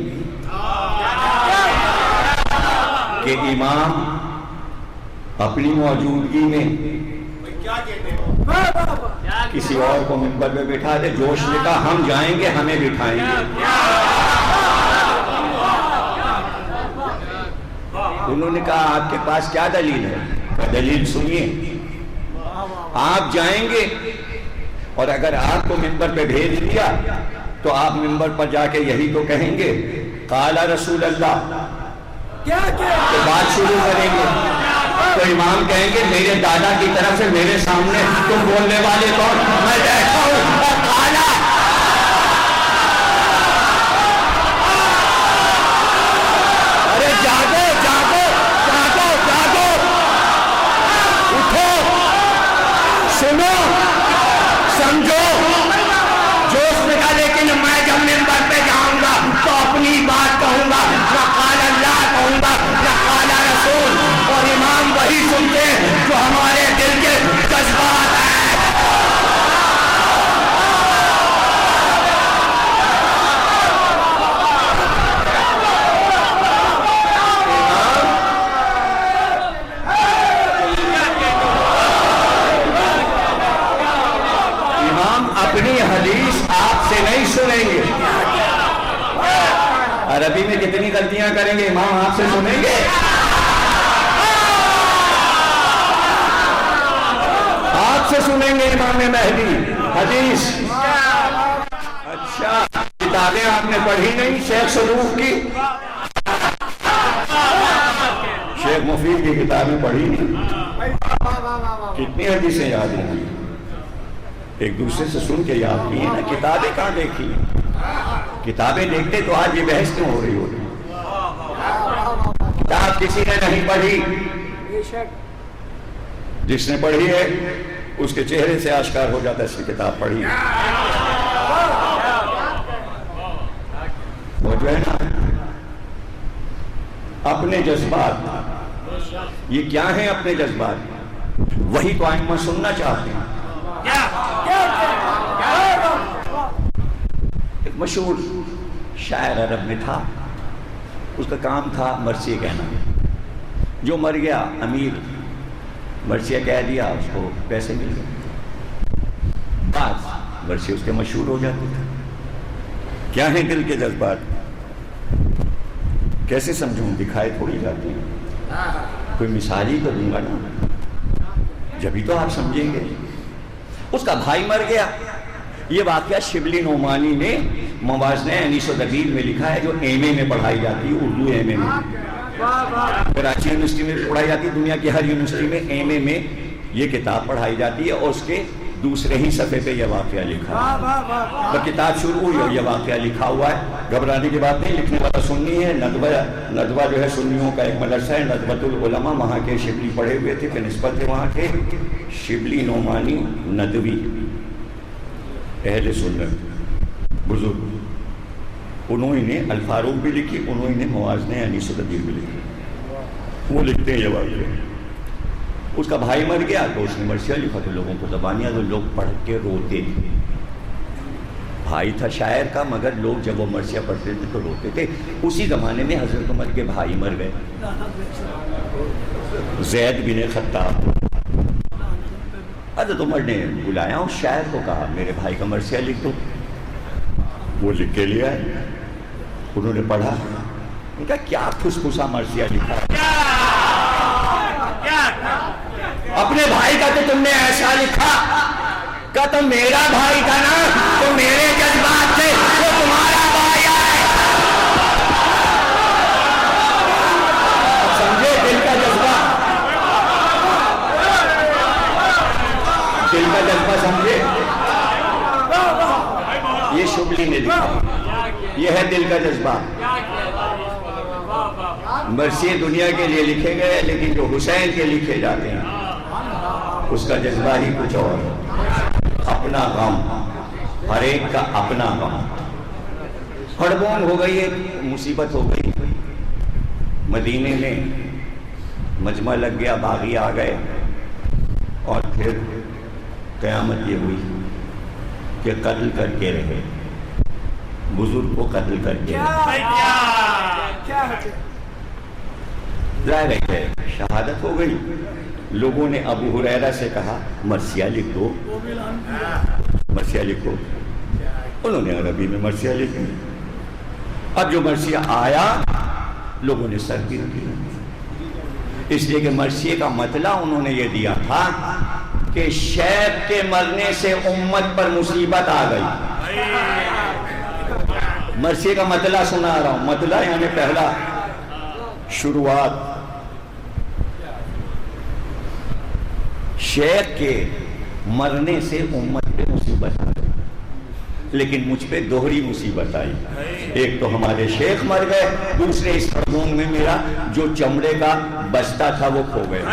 کہ امام اپنی موجودگی میں کسی اور کو منبر پہ بٹھا دے۔ جوش نے کہا ہم جائیں گے، ہمیں بٹھائیں گے۔ انہوں نے کہا آپ کے پاس کیا دلیل ہے؟ دلیل سنیے، آپ جائیں گے اور اگر آپ کو منبر پہ بھیج دیا تو آپ منبر پر جا کے یہی تو کہیں گے قال رسول اللہ، تو بات شروع کریں گے، تو امام کہیں گے میرے دادا کی طرف سے میرے سامنے تم بولنے والے کون؟ میں بیٹھا ہوں اور کالا۔ ارے جاگو جاگو جاگو جاگو، اٹھو، سنو، سمجھو۔ جوش میں کہا لیکن میں جب منبر پہ جاؤں گا تو اپنی بات کہوں گا، نہ قال اللہ کہوں گا نہ قال رسول، اور امام وہی سنتے ہیں جو ہمارے دل کے جذبات ہیں۔ امام اپنی حدیث آپ سے نہیں سنیں گے، عربی میں کتنی غلطیاں کریں گے، امام آپ سے سنیں گے۔ سے سنیں گے امام مہدی حدیث. اچھا کتابیں آپ نے پڑھی نہیں شیخ صدوق کی؟ شیخ مفید کی کتابیں پڑھی نہیں؟ کتنی حدیثیں یاد رہیں؟ ایک دوسرے سے سن کے یاد کی ہیں نا. کتابیں کہاں دیکھی؟ کتابیں دیکھتے تو آج یہ بحث کیوں ہو رہی ہوتی؟ کتاب کسی نے نہیں پڑھی. جس نے پڑھی ہے اس کے چہرے سے آشکار ہو جاتا ہے اس کی کتاب پڑھی ہے. وہ جو ہے نا اپنے جذبات، یہ کیا ہیں اپنے جذبات؟ وہی تو ائمہ سننا چاہتے ہیں. ایک مشہور شاعر عرب میں تھا، اس کا کام تھا مرثیہ کہنا. جو مر گیا امیر، مرثیہ کہہ دیا اس کو پیسے مل گئے. بعض مرثیہ اس کے مشہور ہو جاتے تھے. کیا ہیں دل کے جذبات؟ کیسے سمجھوں؟ دکھائے تھوڑی جاتی ہیں. کوئی مثال ہی تو دوں گا نا، جبھی تو آپ سمجھیں گے. اس کا بھائی مر گیا. یہ واقعہ شبلی نعمانی نے موازنہ انیس و دبیر میں لکھا ہے، جو ایم اے میں پڑھائی جاتی ہے، اردو ایم اے میں. کراچی یونیورسٹی میں پڑھائی جاتی ہے، دنیا کی ہر یونیورسٹی میں ایم اے میں یہ کتاب پڑھائی جاتی ہے. اور اس کے دوسرے ہی صفحے پہ یہ واقعہ لکھا ہے. تو کتاب شروع ہوئی اور یہ واقعہ لکھا ہوا ہے. گھبرانے کی بات نہیں، لکھنے والا سنی ہے. ندوہ جو ہے سنیوں کا ایک مدرسہ ہے، ندوۃ العلماء. وہاں کے شبلی پڑھے ہوئے تھے، بنسبت ہے وہاں کے شبلی نعمانی ندوی اہل سنت بزرگ. انہوں نے الفاروق بھی لکھی، انہوں نے موازنہ انیس و دبیر بھی لکھی. وہ لکھتے ہیں یہ واقعہ. اس کا بھائی مر گیا تو اس نے مرثیہ لکھا. تو لوگوں کو زبانیاں تو لوگ پڑھ کے روتے تھے. بھائی تھا شاعر کا، مگر لوگ جب وہ مرثیہ پڑھتے تھے تو روتے تھے. اسی زمانے میں حضرت عمر کے بھائی مر گئے، زید بن خطاب. حضرت عمر نے بلایا اس شاعر کو، کہا میرے بھائی کا مرثیہ لکھ دو. وہ لکھ کے لیا ہے. انہوں نے پڑھا، ان کا کیا پھس پھسا مرثیہ لکھا ہے. اپنے بھائی کا تو تم نے ایسا لکھا کہ تم میرا بھائی تھا نا، تو میرے جذبات سے وہ تمہارا بھائی ہے. سمجھے دل کا جذبہ؟ دل کا جذبہ سمجھے؟ یہ شبلی نے لکھا، یہ ہے دل کا جذبہ. مرثیے دنیا کے لیے لکھے گئے، لیکن جو حسین کے لکھے جاتے ہیں اس کا جذبہ ہی کچھ اور. اپنا غم، ہر ایک کا اپنا غم. ہڑبون ہو گئی، ایک مصیبت ہو گئی. مدینے میں مجمع لگ گیا، باغی آ گئے، اور پھر قیامت یہ ہوئی کہ قتل کر کے رہے، بزرگ کو قتل کر کے ظاہر ہے کہ شہادت ہو گئی. لوگوں نے ابو ہریرہ سے کہا مرثیہ لکھ دو، مرثیہ لکھو. انہوں نے عربی میں مرثیہ لکھ دی. اب جو مرثیہ آیا لوگوں نے سر پیر کیا، اس لیے کہ مرثیے کا مطلع انہوں نے یہ دیا تھا کہ شیخ کے مرنے سے امت پر مصیبت آ گئی. مرثیے کا مطلع سنا رہا ہوں. مطلع یعنی پہلا شروعات. شیخ کے مرنے سے امت پہ مصیبت آ گئی، لیکن مجھ پہ دوہری مصیبت آئی. ایک تو ہمارے شیخ مر گئے، دوسرے اس ہڑبون میں میرا جو چمڑے کا بستہ تھا وہ کھو گیا،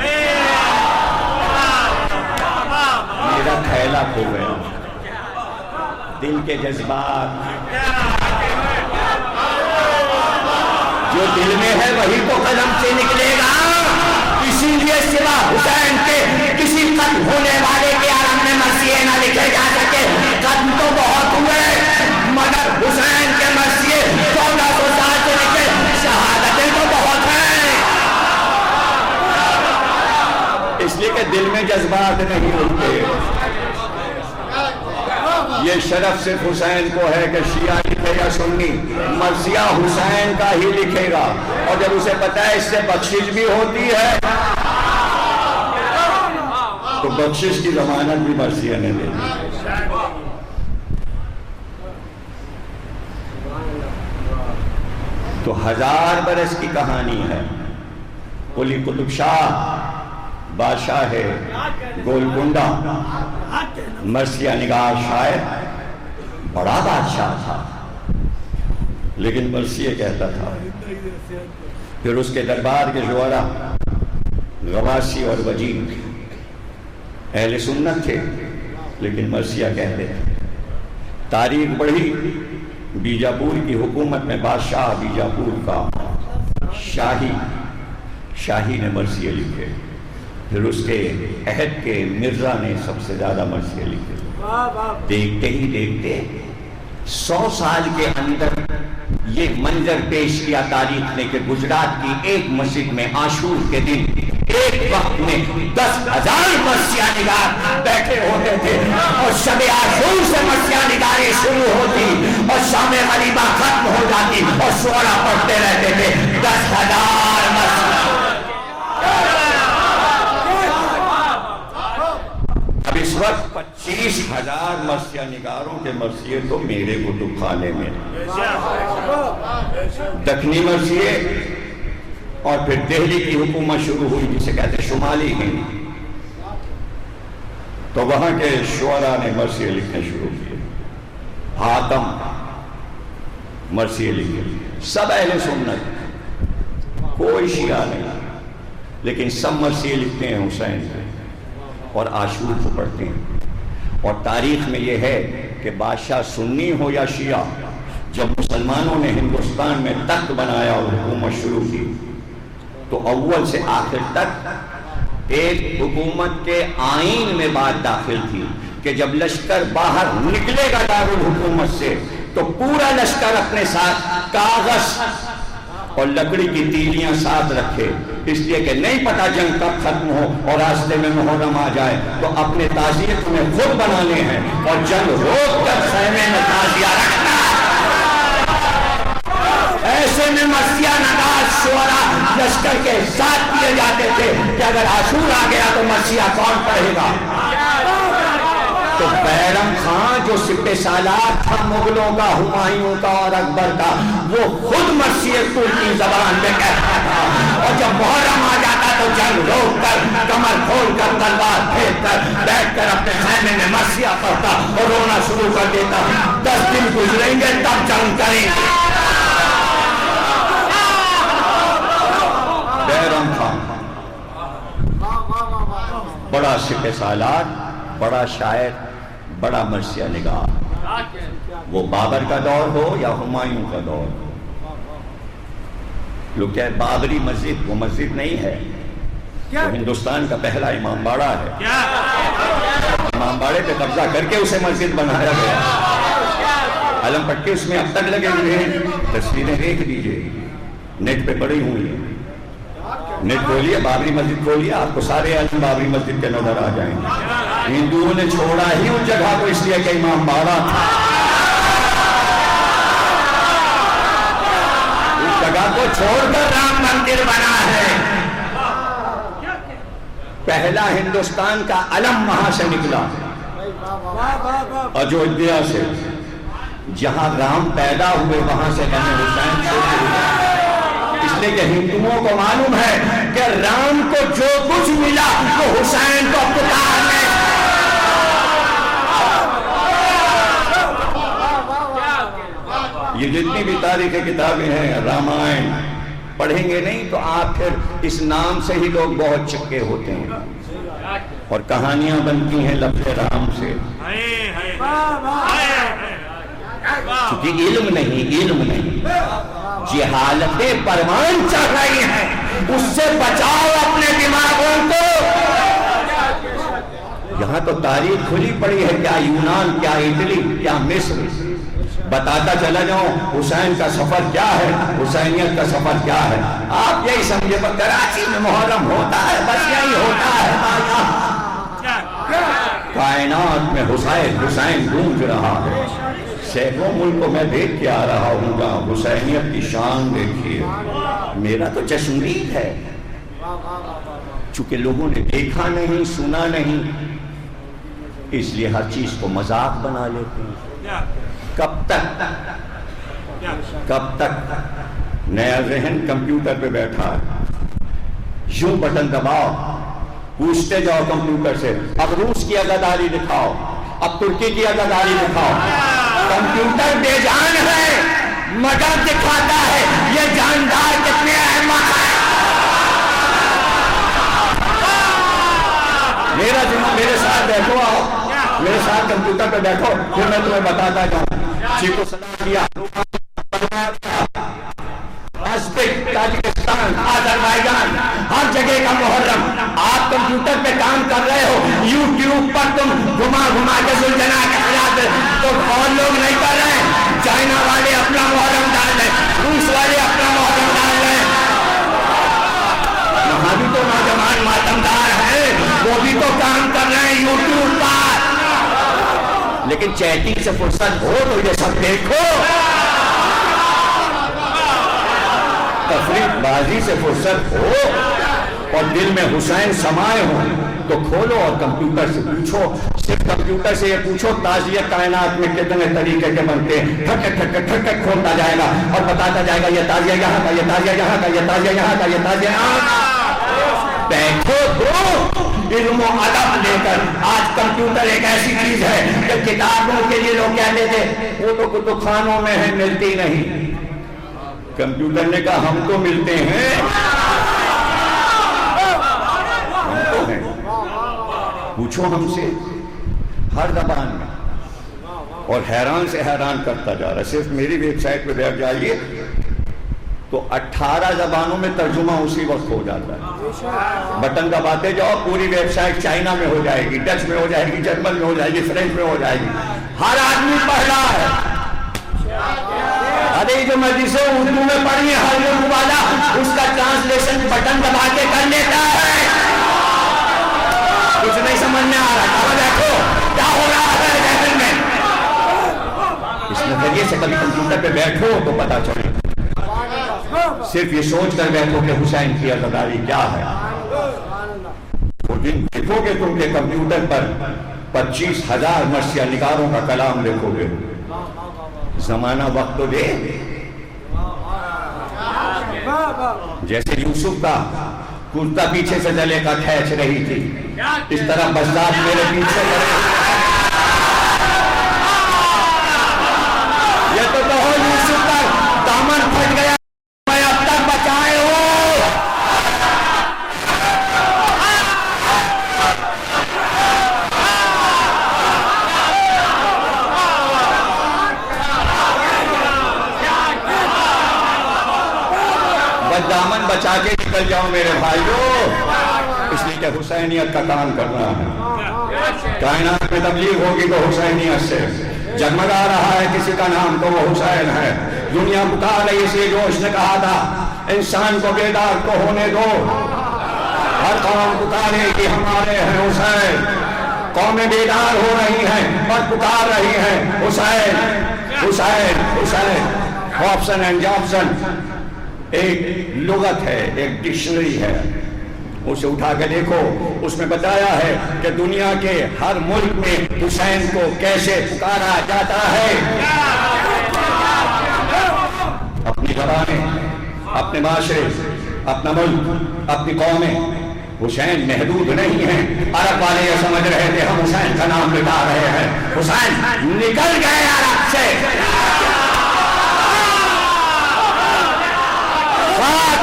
میرا تھیلا کھو گیا. دل کے جذبات جو دل میں ہے وہی تو قلم سے نکلے گا. اسی لیے سوا حسین کے کسی قتل ہونے والے کے عالم میں مرثیے نہ لکھے جا سکے. قتل تو بہت ہوئے مگر حسین کے مرثیے 1400 سال سے لکھے. شہادتیں تو بہت ہیں، اس لیے کہ دل میں جذبات نہیں ہوتے. یہ شرف صرف حسین کو ہے کہ شیعہ لکھے یا سنی، مرثیہ حسین کا ہی لکھے گا. اور جب اسے پتا ہے اس سے بخشش بھی ہوتی ہے، تو بخشش کی ضمانت بھی مرثیہ نے دے دی. تو 1000 برس کی کہانی ہے. قلی قطب شاہ بادشاہ ہے گولکنڈہ، مرثیہ نگار شاعر، بڑا بادشاہ تھا لیکن مرثیہ کہتا تھا. پھر اس کے دربار کے شعراء غواصی اور وجید اہل سنت تھے لیکن مرثیہ کہتے تھے. تاریخ بڑھی، بیجاپور کی حکومت میں بادشاہ بیجاپور کا شاہی نے مرثیہ لکھے. پھر اس کے عہد کے مرزا نے سب سے زیادہ مرثیہ لکھے. دیکھتے ہی دیکھتے 100 سال کے اندر یہ منظر پیش کیا تاریخ نے کہ گجرات کی ایک مسجد میں عاشور کے دن ایک وقت میں 10,000 مرثیہ نگار بیٹھے ہوتے تھے اور شب عاشور سے مرثیہ نگاری شروع ہوتی اور شام غریبہ ختم ہو جاتی اور شعراء پڑھتے رہتے تھے. 10,000 مرثیہ. اب اس وقت 25,000 مرثیہ نگاروں کے مرثیے تو میرے کتب خانے میں. دکنی مرثیے اور پھر دہلی کی حکومت شروع ہوئی جسے کہتے شمالی ہند، تو وہاں کے شعراء نے مرثیے لکھنے شروع کیے. حاتم مرثیے لکھے، سب اہل سنت، کوئی شیعہ نہیں، لیکن سب مرثیے لکھتے ہیں حسین سے اور عاشور کو پڑھتے ہیں. اور تاریخ میں یہ ہے کہ بادشاہ سنی ہو یا شیعہ، جب مسلمانوں نے ہندوستان میں تخت بنایا اور حکومت شروع کی تو اول سے آخر تک ایک حکومت کے آئین میں بات داخل تھی کہ جب لشکر باہر نکلے گا دارالحکومت سے تو پورا لشکر اپنے ساتھ کاغذ اور لکڑی کی تیلیاں ساتھ رکھے، اس لیے کہ نہیں پتا جنگ کب ختم ہو اور راستے میں محرم آ جائے تو اپنے تعزیے تمہیں خود بنانے ہیں اور جنگ روک کر خیمے میں تعزیہ رکھنا. ایسے میں مرثیہ نگار شعراء لشکر کے ساتھ کیے جاتے تھے کہ اگر عاشور آ گیا تو مرثیہ کون پڑھے گا. تو بیرم خان جو سپہ سالار تھا مغلوں کا، ہمایوں کا اور اکبر کا، وہ خود مرثیہ ترکی زبان میں کہتا تھا اور جب محرم آ جاتا تو جنگ روک کر کمر کھول کر تلوار پھینک کر بیٹھ کر اپنے خیمے میں مرثیہ پڑھتا اور رونا شروع کر دیتا. 10 دن گزریں گے تب جنگ کریں گے. بیرم خان بڑا سپہ سالار، بڑا شاعر، بڑا مرثیہ نگار. وہ بابر کا دور ہو یا ہمایوں کا دور ہو. لوگ کہتے بابری مسجد، وہ مسجد نہیں ہے، وہ ہندوستان کا پہلا امام باڑہ ہے. امام باڑے پہ قبضہ کر کے اسے مسجد بنایا گیا. علم پٹے اس میں اب تک لگے ہوئے ہیں. تصویریں دیکھ لیجئے، نیٹ پہ پڑی ہوئی ہیں. نیٹ کھولیے، بابری مسجد کھولیے، آپ کو سارے علم بابری مسجد کے نظر آ جائیں گے. ہندوؤں نے چھوڑا ہی اس جگہ کو اس لیے کہ امام باڑہ تھا. اس جگہ کو چھوڑ کر رام مندر بنا ہے. پہلا ہندوستان کا علم وہاں سے نکلا، اجودھیا سے، جہاں رام پیدا ہوئے وہاں سے بنے حسین شروع ہوئے. اس لیے کہ ہندوؤں کو معلوم ہے کہ رام کو جو کچھ ملا وہ حسین کو پکارنے. یہ جتنی بھی تاریخ کتابیں ہیں، رامائن پڑھیں گے نہیں تو آپ پھر اس نام سے ہی لوگ بہت چکے ہوتے ہیں اور کہانیاں بنتی ہیں لفظ رام سے. کیونکہ علم نہیں، جہالتیں پروان چڑھ رہی ہیں. اس سے بچاؤ اپنے دماغوں کو. یہاں تو تاریخ کھلی پڑی ہے، کیا یونان، کیا اٹلی، کیا مصر. بتاتا چلا جاؤں حسین کا سفر کیا ہے، حسینیت کا سفر کیا ہے. آپ یہی سمجھے کراچی میں محرم ہوتا ہے، بس یہی ہوتا ہے. کائنات میں حسین گونج رہا ہے. سینکڑوں ملکوں میں دیکھ کے آ رہا ہوں گا. حسینیت کی شان دیکھیے. میرا تو چشمدید ہے. چونکہ لوگوں نے دیکھا نہیں، سنا نہیں، اس لیے ہر چیز کو مذاق بنا لیتے ہیں۔ کب تک نیا ذہن کمپیوٹر پہ بیٹھا ہے، یوں بٹن دباؤ، پوچھتے جاؤ کمپیوٹر سے اب روس کی عزاداری دکھاؤ، اب ترکی کی عزاداری دکھاؤ۔ کمپیوٹر بے جان ہے، مدد دکھاتا ہے، یہ جاندار کتنے احمق ہیں۔ میرا ذمہ، میرے ساتھ بیٹھو، آؤ میرے ساتھ کمپیوٹر پہ بیٹھو، پھر میں تمہیں بتاتا جاؤں۔ چیف کو صلاح دیا، تاجکستان، آذربائیجان، ہر جگہ کا محرم۔ آپ کمپیوٹر پہ کام کر رہے ہو، یوٹیوب پر تم گھما گھما کے زلجنا کے خلاف تو اور لوگ نہیں کر رہے ہیں۔ چائنا والے اپنا محرم ڈال رہے ہیں، روس والے اپنا محرم ڈال رہے ہیں۔ وہاں بھی تو نوجوان ماتمدار ہیں، وہ بھی تو کام کر رہے ہیں یوٹیوب پر، لیکن چیٹنگ سے فرصت ہو تو یہ سب دیکھو، تفریح بازی سے فرصت ہو اور دل میں حسین سمائے ہوں تو کھولو اور کمپیوٹر سے پوچھو۔ صرف کمپیوٹر سے یہ پوچھو تعزیہ کائنات میں کتنے طریقے کے بنتے ہیں، ٹھک کھولتا جائے گا اور بتاتا جائے گا یہ تعزیہ یہاں کا، یہ تعزیہ یہاں کا، یہ تعزیہ یہاں کا، یہ تعزیہ یہاں کا۔ بیٹھو دو علم و ادب لے کر۔ آج کمپیوٹر ایک ایسی چیز ہے کہ کتابوں کے لیے لوگ کہتے تھے وہ تو دکانوں میں ہے، ملتی نہیں۔ کمپیوٹر نے کہا ہم تو ملتے ہیں، ہم تو ہیں، پوچھو ہم سے ہر زبان میں۔ اور حیران سے حیران کرتا جا رہا ہے، صرف میری ویب سائٹ پہ بیٹھ جائیے تو 18 زبانوں میں ترجمہ اسی وقت ہو جاتا ہے۔ بٹن دباتے جاؤ، پوری ویب سائٹ چائنا میں ہو جائے گی، ڈچ میں ہو جائے گی، جرمن میں ہو جائے گی، فرینچ میں ہو جائے گی۔ ہر آدمی پڑھ رہا ہے۔ ارے جو مجلسیں اردو میں پڑھی ہیں، ہر اردو والا اس کا ٹرانسلیشن بٹن دبا کے کر لیتا ہے۔ کچھ نہیں سمجھ میں آ رہا، کہاں دیکھو کیا ہو رہا ہے ذہن میں۔ اس نظریے سے کبھی کمپیوٹر پہ بیٹھو تو پتا چلے، صرف یہ سوچ کر بیٹھو کہ حسین کی عزاداری کیا ہے۔ وہ دن دیکھو گے تم کے کمپیوٹر پر 25,000 مرثیہ نگاروں کا کلام دیکھو گے۔ زمانہ وقت تو دے، جیسے یوسف کا کرتا پیچھے سے گلے کا کھینچ رہی تھی، اس طرح بزداد میرے پیچھے یہ تو کہو یوسف کا دامن پھٹ گیا، میں اب تک بچائے ہوں۔ دامن بچا کے نکل جاؤ میرے بھائیو، اس لیے کہ حسینیت کا کام کرنا ہے۔ کائنات میں تبلیغ ہوگی تو حسینیت سے، جگمگا رہا ہے کسی کا نام تو وہ حسین ہے۔ دنیا پکار رہی، اس لیے جو اس نے کہا تھا انسان کو بیدار کو ہونے دو، ہر قوم پکارے کہ ہمارے ہیں حسین۔ قومیں بیدار ہو رہی ہیں اور پکار رہی ہیں حسین حسین حسین۔ ہابسن اینڈ جابسن ایک لغت ہے، ایک ڈکشنری ہے، اسے اٹھا کے دیکھو، اس میں بتایا ہے کہ دنیا کے ہر ملک میں حسین کو کیسے پکارا جاتا ہے۔ اپنی زبانیں، اپنے معاشرے، اپنا ملک، اپنی قومیں، حسین محدود نہیں ہیں۔ عرب والے یہ سمجھ رہے تھے ہم حسین کا نام مٹا رہے ہیں، حسین نکل گئے عرب سے۔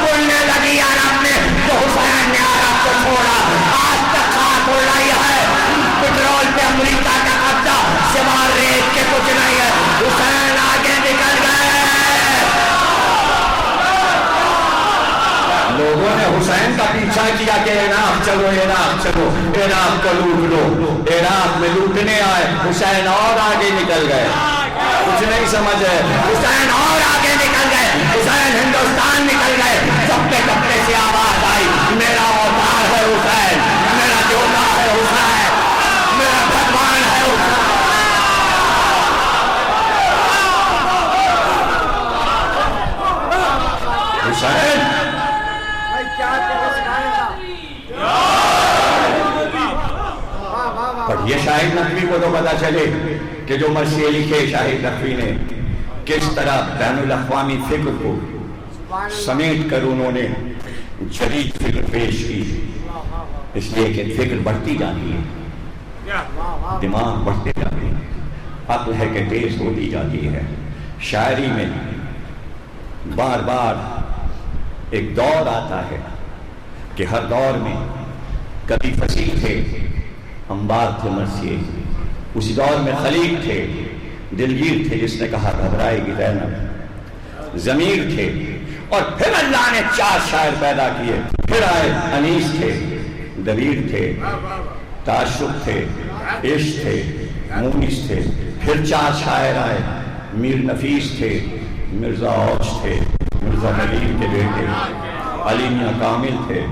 اڑنے لگی عرب میں تو حسین نے عرب کو چھوڑا، آج تک خاک اڑ رہی ہے۔ پٹرول پہ امریکہ کا قبضہ سوا ریت کے کچھ نہیں ہے، حسین آگے نکل گئے۔ لوگوں نے حسین کا پیچھا کیا کہ عراق چلو، عراق چلو، عراق کو لوٹ لو، عراق میں لوٹنے آئے، حسین اور آگے نکل گئے۔ کچھ نہیں سمجھ ہے، حسین اور آگے نکل گئے، حسین ہندوستان نکل گئے۔ کپڑے کپڑے سے آواز آئی، میرا اوتار ہے حسین، میرا جوتا ہے حسین، میرا بھگوان ہے حسین۔ حسین پڑھیے شاہد نقوی کو تو پتا چلے کہ جو مرثیے لکھے شاہد نقوی نے کس طرح بین الاقوامی فکر کو سمیٹ کر انہوں نے جدید فکر پیش کی. اس لیے کہ فکر بڑھتی جاتی ہے، دماغ بڑھتے جاتے ہیں، عقل ہے کہ تیز ہوتی جاتی ہے. شاعری میں بار بار ایک دور آتا ہے کہ ہر دور میں کبھی فصیح تھے، انبار تھے مرثیے، اسی دور میں خلیق تھے، دلگیر تھے جس نے کہا گھبرائے گی زینب، ضمیر تھے، اور پھر اللہ نے 4 شاعر پیدا کیے. پھر آئے انیس تھے، دبیر تھے، تعشق تھے، عشق تھے، مونس تھے. پھر 4 شاعر آئے، میر نفیس تھے، مرزا اوش تھے، مرزا نوید کے بیٹے، علی میاں کامل تھے،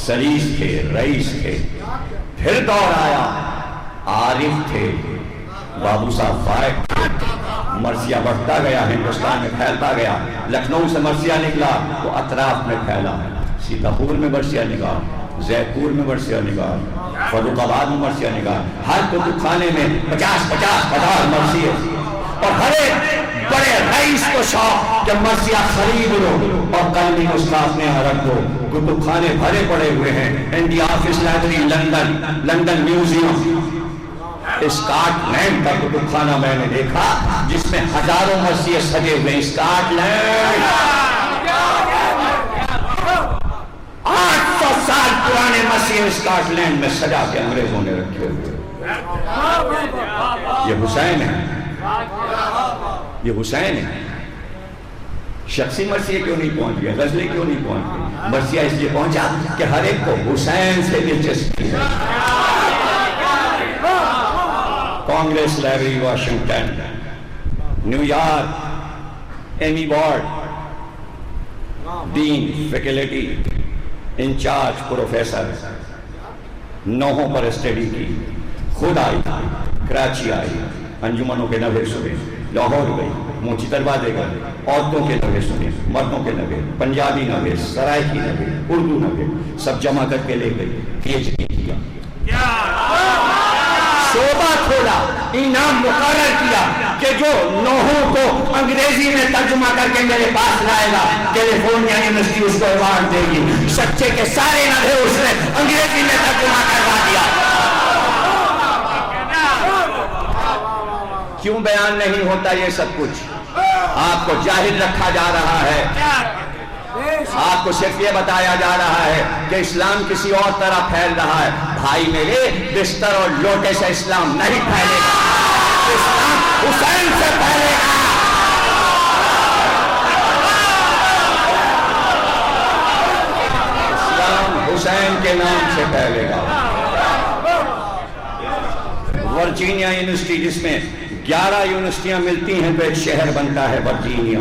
سلیس تھے، رئیس تھے. پھر دور آیا عارف تھے، بابو صاحب فائق تھے. مرثیہ بڑھتا گیا، ہندوستان میں پھیلتا گیا. لکھنؤ سے مرثیہ نکلا تو اطراف میں پھیلا، سیتاپور میں مرثیہ نکال، زیدپور میں مرثیہ نکال، فاروق آباد میں مرثیہ نکال. ہر کتب خانے میں 50 مرثیے، اور ہر ایک بڑے رئیس کو شوق کہ مرثیہ خرید لو اور قلمی نسخہ اپنے رکھ دو. کتب خانے بھرے پڑے ہوئے ہیں. India office library London museum, Scotland کا کتب خانہ میں نے دیکھا جس میں ہزاروں مرثیے سجے ہوئے. اسکاٹ لینڈ 800 سال پرانے مرثیے اسکاٹ لینڈ میں سجا کے انگریزوں نے رکھے ہوئے. یہ حسین ہے، یہ حسین ہے. شخصی مرثیے کیوں نہیں پہنچ گیا، غزلیں کیوں نہیں پہنچ گئی؟ مرثیہ اس لیے پہنچا کہ ہر ایک کو حسین سے دلچسپی ہے. Congress library Washington, New York, Amy Ward, dean, faculty, incharge professor, نوحوں پر اسٹڈی کی. خود آئی، کراچی آئی، انجمنوں کے نغمے سنے، لاہور گئی، موچی دروازے گئے، عورتوں کے نغمے سنے، مردوں کے نغمے، پنجابی نغمے، سرائکی نغمے، اردو نغمے، سب جمع کر کے لے گئی. PhD کیا، شعبہ کھولا، انعام مقرر کیا کہ جو نوحوں کو انگریزی میں ترجمہ کر کے میرے پاس لائے گا کیلیفورنیا یونیورسٹی اس کو ایوارڈ دے گی. سچے کے سارے نغمے اس نے انگریزی میں ترجمہ کروا دیا. کیوں بیان نہیں ہوتا یہ سب کچھ؟ آپ کو جاہل رکھا جا رہا ہے. آپ کو صرف یہ بتایا جا رہا ہے کہ اسلام کسی اور طرح پھیل رہا ہے. بھائی میرے، بستر اور لوٹے سے اسلام نہیں پھیلے گا، اسلام حسین سے پھیلے گا. اسلام حسین کے نام سے پھیلے گا. ورجینیا یونیورسٹی جس میں 11 یونیورسٹیاں ملتی ہیں تو ایک شہر بنتا ہے ورجینیا،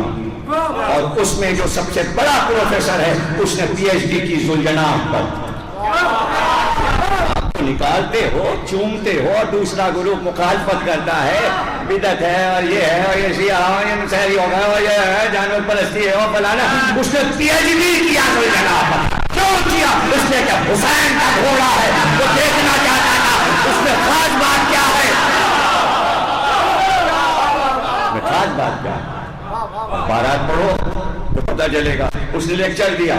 اور اس میں جو سب سے بڑا پروفیسر ہے اس نے PhD کی ذوالجناح پر. آپ نکالتے ہو، چومتے ہو، اور دوسرا گروپ مخالفت کرتا ہے، بدعت ہے اور یہ ہے اور یہ سیاہ اور یہ مسحری ہوگا اور یہ ہے جانور پرستی ہے اور فلانا. اس نے PhD کیا ذوالجناح پر. کیوں کیا؟ اس نے کہ حسین کا گھوڑا ہے، وہ دیکھنا چاہتا تھا. اس میں خاص بات کیا ہے؟ خاص بات کیا ہے؟ بارات پڑھو تو پتہ چلے گا. اس نے لیکچر دیا،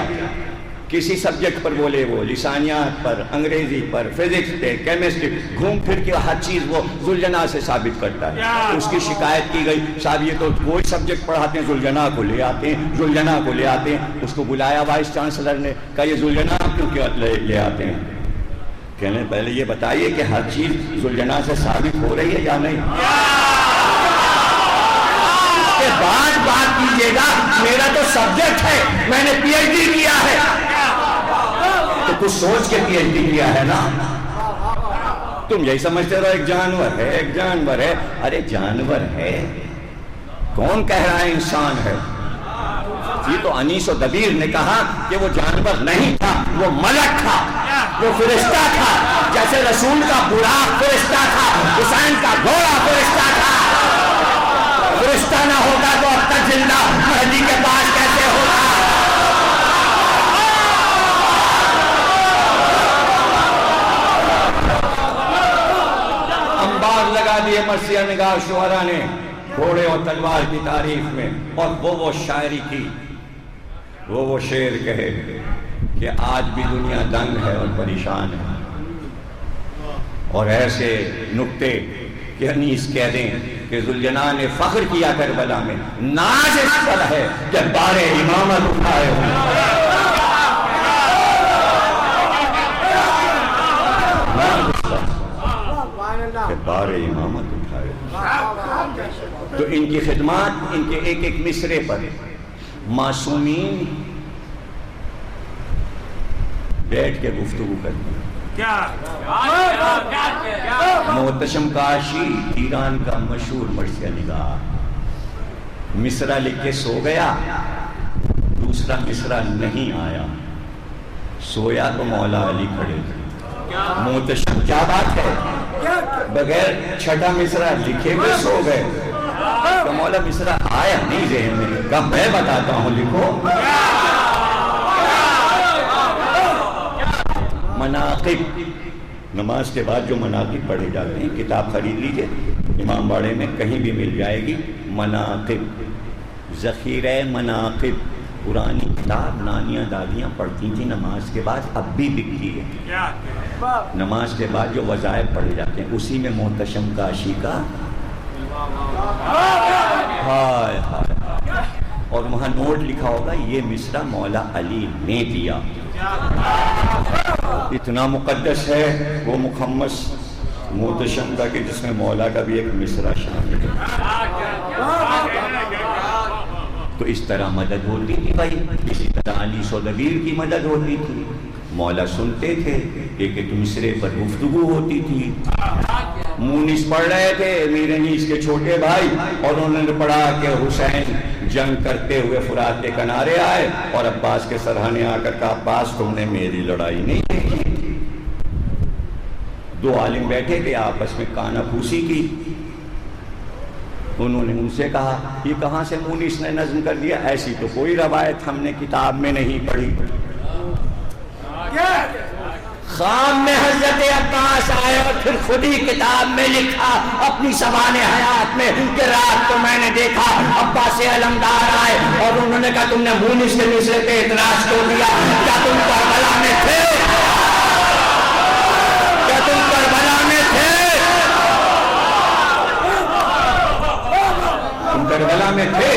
کسی سبجیکٹ پر بولے، وہ لسانیات پر، انگریزی پر، فزکس پہ، کیمسٹری، گھوم پھر کے ہر چیز وہ ذوالجناح سے ثابت کرتا ہے. اس کی شکایت کی گئی، صاحب یہ تو کوئی سبجیکٹ پڑھاتے ہیں ذوالجناح کو لے آتے ہیں، ذوالجناح کو لے آتے ہیں. اس کو بلایا وائس چانسلر نے، کہا یہ ذوالجناح کیوں لے آتے ہیں؟ کہنے پہلے یہ بتائیے کہ ہر چیز ذوالجناح سے ثابت ہو رہی ہے یا نہیں. بات کیجیے گا، میرا تو سبجیکٹ ہے، میں نے PhD کیا ہے. تو کچھ سوچ کے PhD کیا ہے نا. تم یہی سمجھتے رہو ایک جانور ہے، ایک جانور ہے. ارے جانور ہے، کون کہہ رہا ہے انسان ہے؟ یہ تو انیس و دبیر نے کہا کہ وہ جانور نہیں تھا، وہ ملک تھا، وہ فرشتہ تھا. جیسے رسول کا براق فرشتہ تھا، حسین کا گھوڑا فرشتہ تھا. فرشتہ نہ ہوگا تو اب تک زندہ مہدی کے پاس کیسے ہوگا؟ لگا دیے مرثیہ نگار شعراء نے گھوڑے اور تلوار کی تعریف میں، اور وہ شاعری کی، وہ شعر کہے کہ آج بھی دنیا دنگ ہے اور پریشان ہے، اور ایسے نکتے کہ انیس کہہ دیں کہ ذوالجلال نے فخر کیا کربلا میں، ناز اس پر ہے کہ بار امامت اٹھائے ہوں، کہ بار امامت اٹھائے ہوں۔ تو ان کی خدمات، ان کے ایک ایک مصرے پر معصومین بیٹھ کے گفتگو کرتے ہیں۔ محتشم کاشی ایران کا مشہور مرثیہ نگار مصرع لکھ کے سو گیا، دوسرا مصرع نہیں آیا، سویا تو مولا علی کھڑے تھے۔ محتشم کیا بات ہے، بغیر چھٹا مصرع لکھے ہوئے سو گئے، تو مولا مصرع آیا نہیں ذہن میں، کہا میں بتاتا ہوں لکھو۔ مناقب، نماز کے بعد جو مناقب پڑھے جاتے ہیں، کتاب خرید لیجئے، امام باڑے میں کہیں بھی مل جائے گی، مناقب، ذخیرہ مناقب، پرانی کتاب نانیاں دادیاں پڑھتی تھیں نماز کے بعد، اب بھی بکتی ہے۔ نماز کے بعد جو وظائف پڑھے جاتے ہیں، اسی میں محتشم کاشی کا ہائے ہائے، اور وہاں نوٹ لکھا ہوگا یہ مصرع مولا علی نے دیا۔ اتنا مقدس ہے وہ مخمس محتشم کا کہ جس میں مولا کا بھی ایک مصرع شامل ہے۔ تو اس طرح مدد ہوتی تھی بھائی، اسی طرح علی سودگیر کی مدد ہوتی تھی، مولا سنتے تھے، ایک ایک مصرے پر گفتگو ہوتی تھی۔ مونس پڑھ رہے تھے امیر انیس کے چھوٹے بھائی، اور انہوں نے پڑھا کہ حسین جنگ کرتے ہوئے فرات کے کنارے آئے، اور عباس کے سرحانے آ کر کہا عباس تم نے میری لڑائی نہیں دیکھی۔ دو عالم بیٹھے تھے آپس میں کانا پھوسی کی، انہوں نے ان سے کہا یہ کہاں سے مونس نے نظم کر دیا، ایسی تو کوئی روایت ہم نے کتاب میں نہیں پڑھی۔ خام میں حضرت عباس آئے اور پھر خود ہی کتاب میں لکھا اپنی سوان حیات میں کہ رات کو میں نے دیکھا عباس علمدار آئے اور انہوں نے کہا تم نے مونس کے مصرے پہ اعتراض کیوں دیا، کیا تم کربلا میں تھے، کیا تم کربلا میں تھے، تم کربلا میں تھے،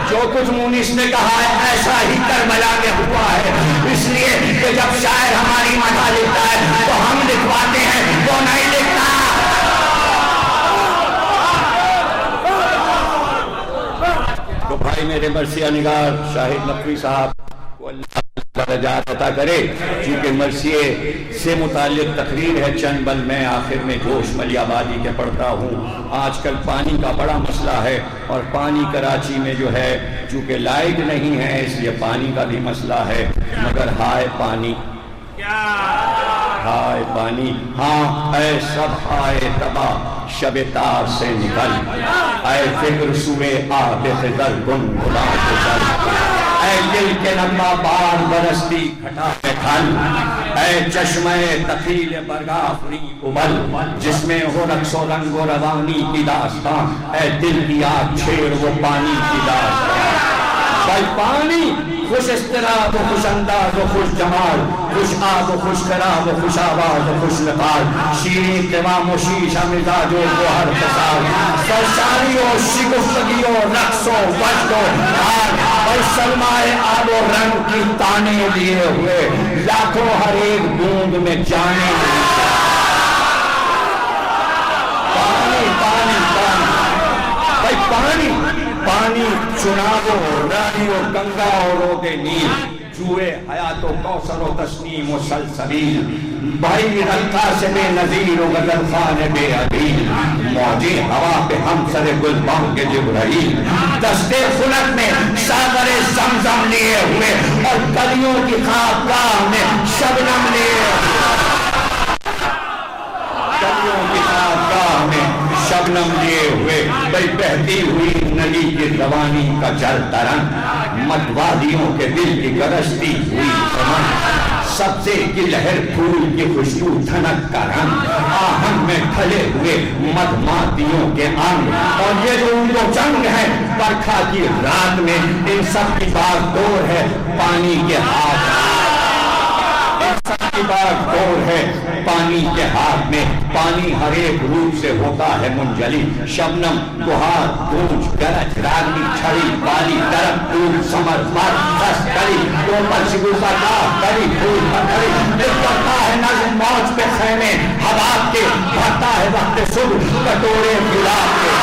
جو کچھ مونس نے کہا ہے ایسا ہی کربلا میں ہوا ہے، اس لیے کہ جب شاعر ہماری مدح لکھتا ہے تو ہم لکھواتے ہیں، وہ نہیں لکھتا۔ تو بھائی میرے مرثیہ نگار شاہد نقوی صاحب کو اللہ درجات عطا کرے، چونکہ مرثیے سے متعلق تقریر ہے چند بل میں آخر میں جوش ملی آبادی کے پڑھتا ہوں۔ آج کل پانی کا بڑا مسئلہ ہے، اور پانی کراچی میں جو ہے چونکہ لائٹ نہیں ہے اس لیے پانی کا بھی مسئلہ ہے، مگر ہائے پانی، ہائے پانی، ہاں اے سب ہائے تباہ شب تار سے نکل، اے فکر سوئے آب خضر گنگنا گزر، اے دل کے نغمہ بار برستی گھٹا میں تھل، اے چشمہ تخیل برگافری ابل، جس میں ہو رقص و رنگ و روانی کی داستان، اے دل کی آگ چھیڑ وہ پانی کی داستان۔ بھائی پانی خوش اضطراب و خوش انداز و خوش جمال، خوش آب و خوش خراب و خوش آواز و خوش لقال، شیریں قوام و شیشہ مزاج و گوہر خسال، سرشاری و شگفتگی و رقص و وجد و حال، اور سلمائے آب و رنگ کی تانے لیے ہوئے لاکھوں ہر ایک بوند میں جانے پانی پانی پانی، بھائی پانی پانی، چناب و رانی و گنگا و رود نیل، جوئے حیات و کوثر و تسنیم و سلسبیل، بھائی رکھا سے بے نظیر و غزل خان بے عدیل، موجی ہوا پہ ہم سر گل بام کے جبرائیل، دستے خلق میں ساغر زمزم لیے ہوئے، اور کلیوں کی خوابگاہ میں شبنم لیے کلیوں کی خوابگاہ میں شبنم لیے ہوئے، بھئی بہتی ہوئی نلی کی روانی کا جل ترنگ، مدوادیوں کے دل کی گرجتی ہوئی چمن، سبزے کی لہر، پھول کی خوشبو، دھنک کا رنگ، آہن میں ڈھلے ہوئے مدماتیوں کے انگ، اور یہ جو ان کو جنگ ہے برکھا کی رات میں، ان سب کی باغ دور ہے پانی کے ہاتھ، کی بات دور ہے پانی کے ہاتھ میں، پانی ہر ایک روپ سے ہوتا ہے منجلی، شبنم، بہار، گونج، گرج، راگنی، چھڑی، بالی، درخت، پھول، ثمر، پھل، رس، کلی، اوپر شگوفہ کا کلی، پھول، پتھری، دل کرتا ہے نظم موج پہ خیمے حباب کے، بھرتا ہے وقت صبح کٹورے گلاب کے۔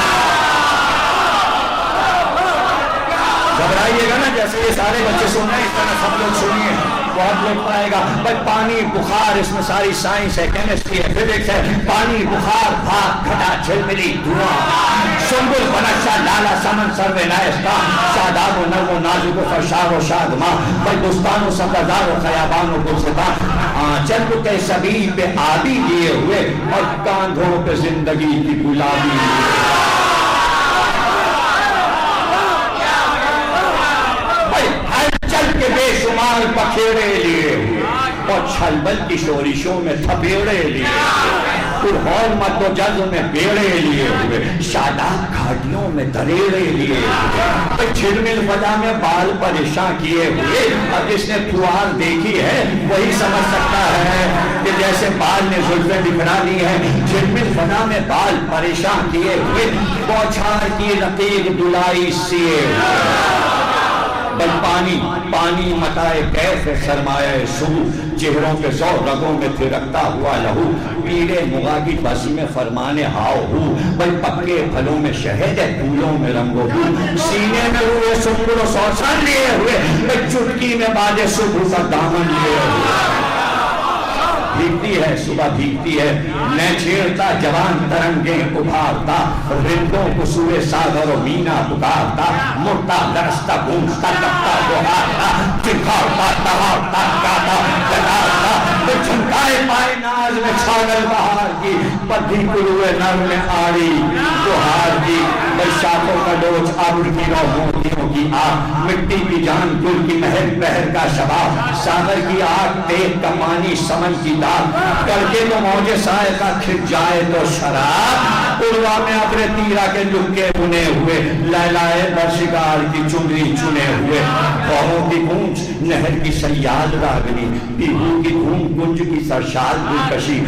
گھبرائیے گا نا، جیسے یہ سارے بچے سن رہے ہیں اس طرح سب لوگ سنیے، بہت لوگ پائے گا بھائی پانی، بخار، اس میں ساری سائنس ہے، کیمسٹری ہے، فزکس ہے، پانی، بخار، بھاپ، گھٹا، جھلملی، دھواں، سنبل، بنفشہ، لالا، سمن، سرو، نائستہ، شاداب و نرم و نازک و فرشار و شادماں، بھائی بستان و سبزار و خیابان و گلستان، چل کے سبیل پہ آبی لیے ہوئے اور کاندھوں پہ زندگی کی گلابی کے بے شمار پکھیڑے لیے ہوئے اور چھلبل کی شورشوں میں تھپیڑے لیے ہوئے، پرہور مد و جذب میں بیڑے لیے ہوئے، شاداب گھاٹیوں میں دریڑے لیے ہوئے، جھلمل فضا میں بال پریشاں کیے ہوئے۔ اب جس نے پھوار دیکھی ہے وہی سمجھ سکتا ہے کہ جیسے بال نے زلفیں بکھرا دی ہیں، جھلمل فضا میں بال پریشاں کیے ہوئے، بوچھار کی رقیق دلائی سیے ہوئے، بل پانی، پانی متائے کیف سرمایہ صبح، چہروں کے سو رگوں میں تھرکتا ہوا لہو، پیڑے مغا کی بس میں فرمانے ہاؤ ہو، بل پکے پھلوں میں شہد ہے، پھولوں میں رنگ و بو، سینے میں روئے سنبل و سوسن لیے ہوئے، بل چٹکی میں بادے صبح کا دامن لیے ہوئے۔ بھیگتی ہے صبح بھیگتی ہے، میں چھیڑتا جوان ترنگیں ابھارتا، رندوں کو سوئے ساغر و مینا پکارتا، مرتا لرستا گونجتا کپتا بہارتا، چنکھارتا تہارتا گاتا جگارتا، جھنکائے پائے ناز میں چھاگل بہار کی، پدھی کلوے نر میں آڑی بہار کی، بشاخوں کا ڈوچ ابر کی رو موتیوں کی آگ، مٹی کی جان گل کی مہر پہر کا شباب، ساغر کی آگ تیغ کا پانی سمن کی داغ، کر کے تو موجے سائے کا کھٹ جائے تو شراب، عروا میں اپنے تیرہ کے لکے بنے ہوئے، لیلائے برشگار کی چنری چنے ہوئے، بہوں کی گونج نہر کی سیاد راگنی، بیہو کی دھوم گنج کی سرشاد گلکشی،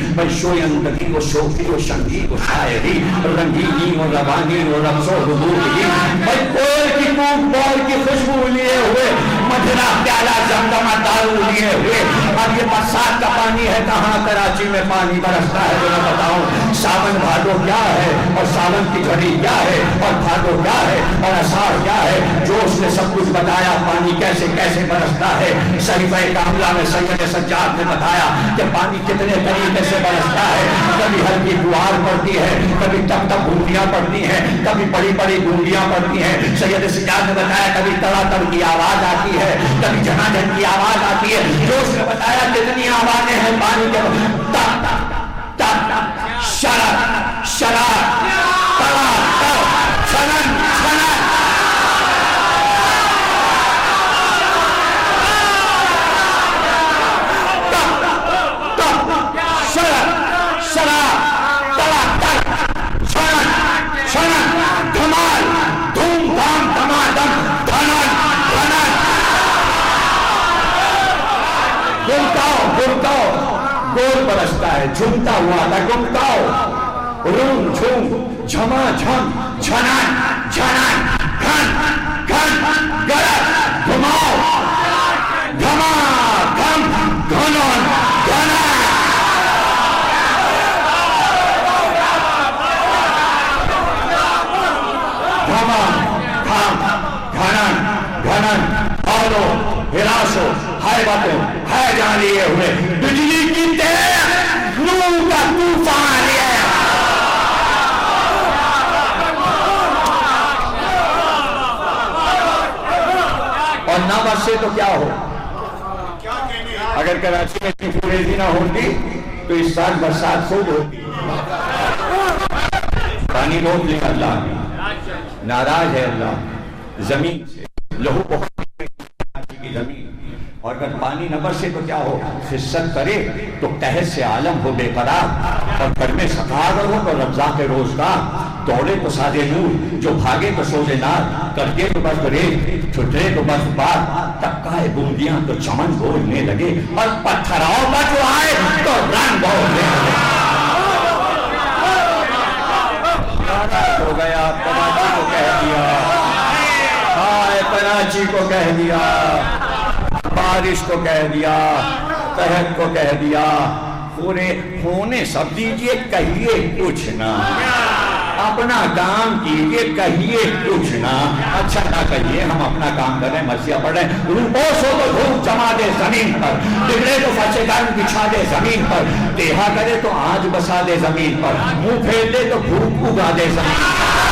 شویندگی و شوقی و شنگی و شاعری، رنگینی و روانی و رقص و حضور کی، کوئل کی کوک بول کی خوشبو لیے ہوئے، مدھرا پیالہ زمزمہ دارو لیے ہوئے۔ اب یہ برسات کا پانی ہے، کہاں کراچی میں پانی برستا ہے تو میں بتاؤں، ساون بھادو کیا ہے اور ساون کی گھڑی کیا ہے اور بھادو کیا ہے اور اساڑھ کیا ہے، جوش نے سب کچھ بتایا پانی کیسے کیسے برستا ہے۔ صحیفہ کاملہ میں سید سجاد نے بتایا کہ پانی کتنے طریقے سے برستا ہے، کبھی ہلکی فوار پڑتی ہے، کبھی ٹپ ٹپ بوندیاں پڑتی ہیں، کبھی بڑی بڑی بوندیاں پڑتی ہیں۔ سید سجاد نے بتایا کبھی تڑا تڑ کی آواز آتی ہے، کبھی جھنا جھن کی آواز آتی ہے۔ جوش نے بتایا کتنی آوازیں ہیں پانی کے، تپ تپ شرط شرط تڑا تڑ چھنن چھنن، گول برستا ہے، جھومتا ہوا تھا گمکاؤ، روم جھوم جھما جھم جھنن جھنن، گھن گھن گرد گھماؤ، گھما گھم گھنن گھنن، گھما گھم گھنن گھنن، آلو ہراسو حیبتوں ہے جان لیے ہوئے، بجلی کی تیز نور کا طوفان لیے، اور نہ برسے تو کیا ہو؟ اگر کراچی میں اتنی فوریزی نہ ہوتی تو اس سال برسات خود ہوتی۔ پانی روک لیا اللہ نے، ناراض ہے اللہ زمین سے، لہو بہت کی زمین، اور اگر پانی نہ برسے تو کیا ہو؟ خست کرے تو قحط سے عالم ہو بے قرار، اور گھر میں سخاوت ہو تو رمضان کے روزگار، دوڑے تو سادے نور جو بھاگے تو سوزے نار، کرکے تو برف ریت چھٹرے تو برف بار، ٹپکائے بوندیاں تو چمن بولنے لگے، اور پتھراؤ کا جو آئے تو رنگ بولنے لگے۔ ہو گیا کراچی کو کہہ دیا، ہائے کراچی کو کہہ دیا، بارش کو کہہ دیا، قحط کو کہہ دیا، پورے ہونے سب دیجئے کہیے کچھ نہ، اپنا کام کیجئے کہیے کچھ نہ، اچھا نہ کہیے ہم اپنا کام کریں مرثیہ پڑھیں، روپوش ہو تو دھوپ جما دے زمین پر، بگڑے تو فرش گرم بچھا دے زمین پر، دیہا کرے تو آج بسا دے زمین پر، منہ پھیر دے تو دھوپ اگا دے زمین پر،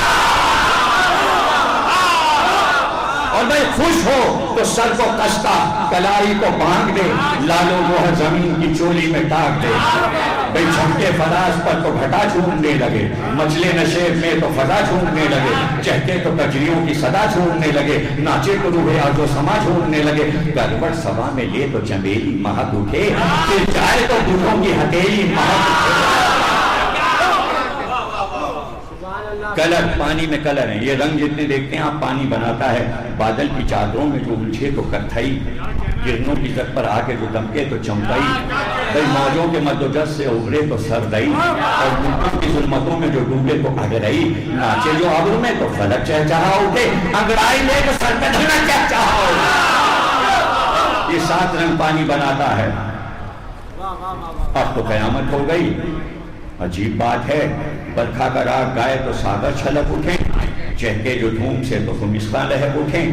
اور بھائی خوش ہو تو سر کو کشتا کلائی کو باندھ دے، لالو گوہر زمین کی چولی میں ڈاک دے، بھئی چھمکے فراز پر تو گھٹا چھوڑنے لگے، مچلے نشیب میں تو فضا چھوڑنے لگے، چہکے تو کجریوں کی صدا چھوڑنے لگے، ناچے تو روح آرزو سما چھوڑنے لگے، گربڑ سبا میں لے تو چمیلی مہک اٹھے، پھر جائے تو بوٹھوں کی ہتھیلی مہک اٹھے۔ کلر پانی میں کلر ہیں، یہ رنگ جتنے دیکھتے ہیں آپ پانی بناتا ہے، بادل کی چادروں میں جو الجھے تو کتھائی، کرنوں کی زد پر آ کے جو دمکے تو چمکائی، بھئی موجوں کے مد و جز سے ابھرے تو سردئی، اور ملکوں کی ظلمتوں میں جو ڈوبے تو اگرئی، ناچے جو ابر میں تو فلک چہچہا اٹھے، انگڑائی لے تو سر پہ دھنا چہچہا اٹھے۔ یہ 7 رنگ پانی بناتا ہے۔ اب تو قیامت ہو گئی، عجیب بات ہے، برکھا کا راگ گائے تو ساگر چھلک اٹھیں، چہکے جو دھوم سے تو خمشتہ لہک اٹھیں،